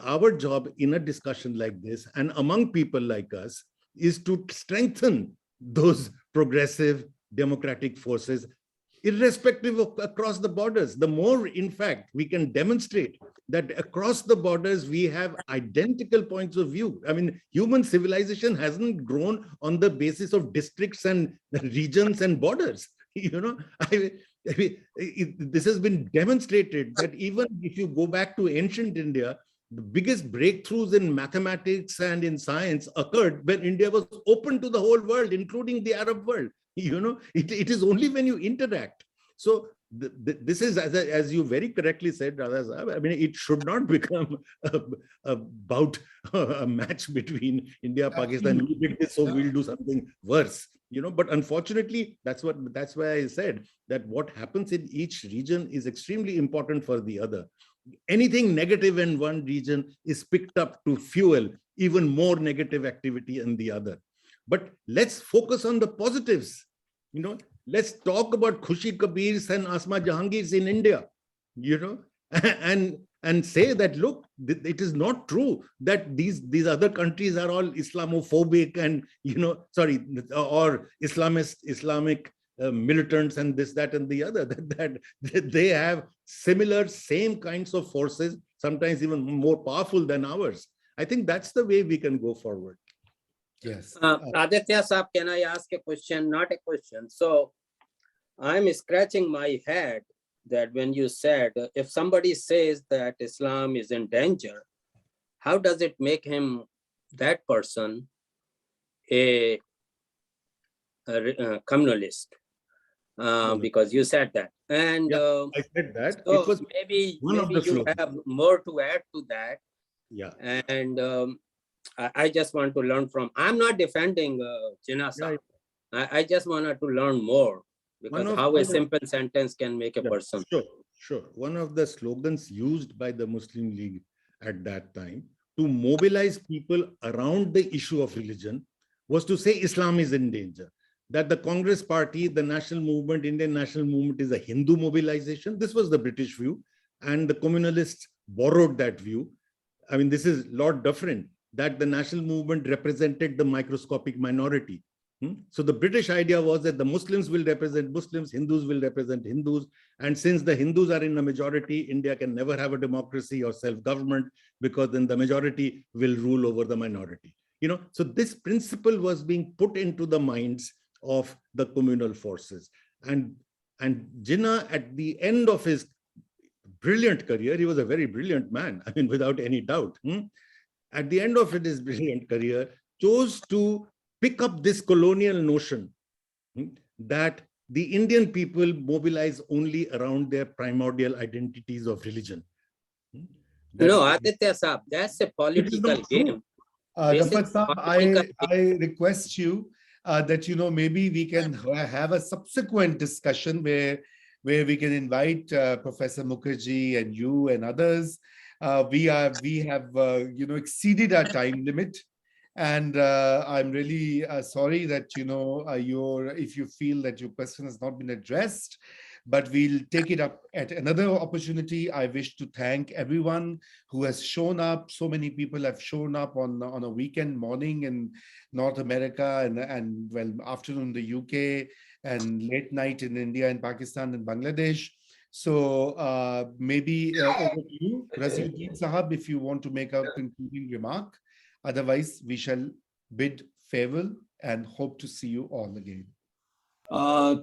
our job in a discussion like this, and among people like us, is to strengthen those progressive, democratic forces, irrespective of across the borders. The more, in fact, we can demonstrate that across the borders, we have identical points of view. I mean, human civilization hasn't grown on the basis of districts and regions and borders. This has been demonstrated that even if you go back to ancient India, the biggest breakthroughs in mathematics and in science occurred when India was open to the whole world, including the Arab world. It is only when you interact. So this is, as you very correctly said, Raza, I mean, it should not become about a match between India, Pakistan. We did this, so we'll do something worse. But unfortunately, that's why I said that what happens in each region is extremely important for the other. Anything negative in one region is picked up to fuel even more negative activity in the other. But let's focus on the positives. Let's talk about Khushi Kabirs and Asma Jahangirs in India, and say that, look, it is not true that these other countries are all Islamophobic and, or Islamic militants and this, that, and the other, that they have similar, same kinds of forces, sometimes even more powerful than ours. I think that's the way we can go forward. Yes. Aditya Saab, can I ask a question? Not a question. So I'm scratching my head that when you said, if somebody says that Islam is in danger, how does it make him, that person, a communalist? Because you said that. And yeah, I said that. So it was maybe you have more to add to that. Yeah. And I just want to learn from, I'm not defending Jinnah Saab. I just wanted to learn more, because how a simple sentence can make a person. Sure. One of the slogans used by the Muslim League at that time to mobilize people around the issue of religion was to say Islam is in danger. That the Congress Party, the national movement, Indian national movement, is a Hindu mobilization. This was the British view, and the communalists borrowed that view. I mean, this is a lot different, that the national movement represented the microscopic minority. So the British idea was that the Muslims will represent Muslims, Hindus will represent Hindus. And since the Hindus are in a majority, India can never have a democracy or self-government, because then the majority will rule over the minority. So this principle was being put into the minds of the communal forces. And Jinnah, at the end of his brilliant career, he was a very brilliant man, I mean, without any doubt. At the end of his brilliant career, chose to pick up this colonial notion that the Indian people mobilize only around their primordial identities of religion. No, Aditya Saab, that's a political game. Dr. Saab, I request you that, maybe we can have a subsequent discussion where we can invite Professor Mukherjee and you and others. We have exceeded our time limit. And I'm really sorry that, if you feel that your question has not been addressed, but we'll take it up at another opportunity. I wish to thank everyone who has shown up. So many people have shown up on a weekend morning in North America and well, afternoon in the UK and late night in India and Pakistan and Bangladesh. So maybe over to you, Raziuddin Sahab, if you want to make a concluding remark. Otherwise, we shall bid farewell and hope to see you all again.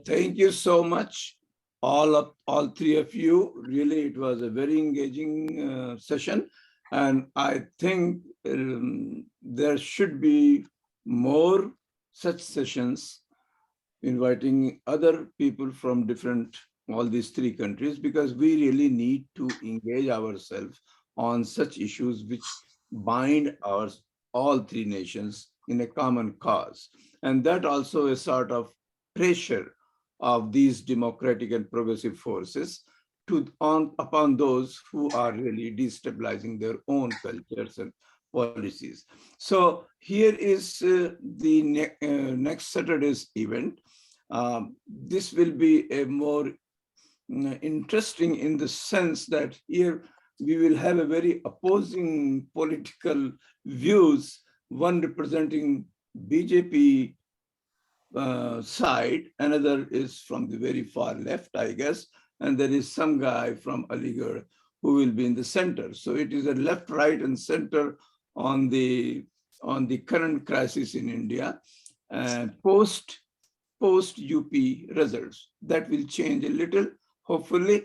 Thank you so much, all three of you. Really, it was a very engaging session, and I think there should be more such sessions, inviting other people from all these three countries, because we really need to engage ourselves on such issues which bind all three nations in a common cause. And that also is sort of pressure of these democratic and progressive forces upon those who are really destabilizing their own cultures and policies. So here is the next Saturday's event. This will be a more interesting in the sense that here we will have a very opposing political views, one representing BJP side, another is from the very far left, I guess, and there is some guy from Aligarh who will be in the center. So it is a left, right, and center on the current crisis in India, post UP results. That will change a little, hopefully.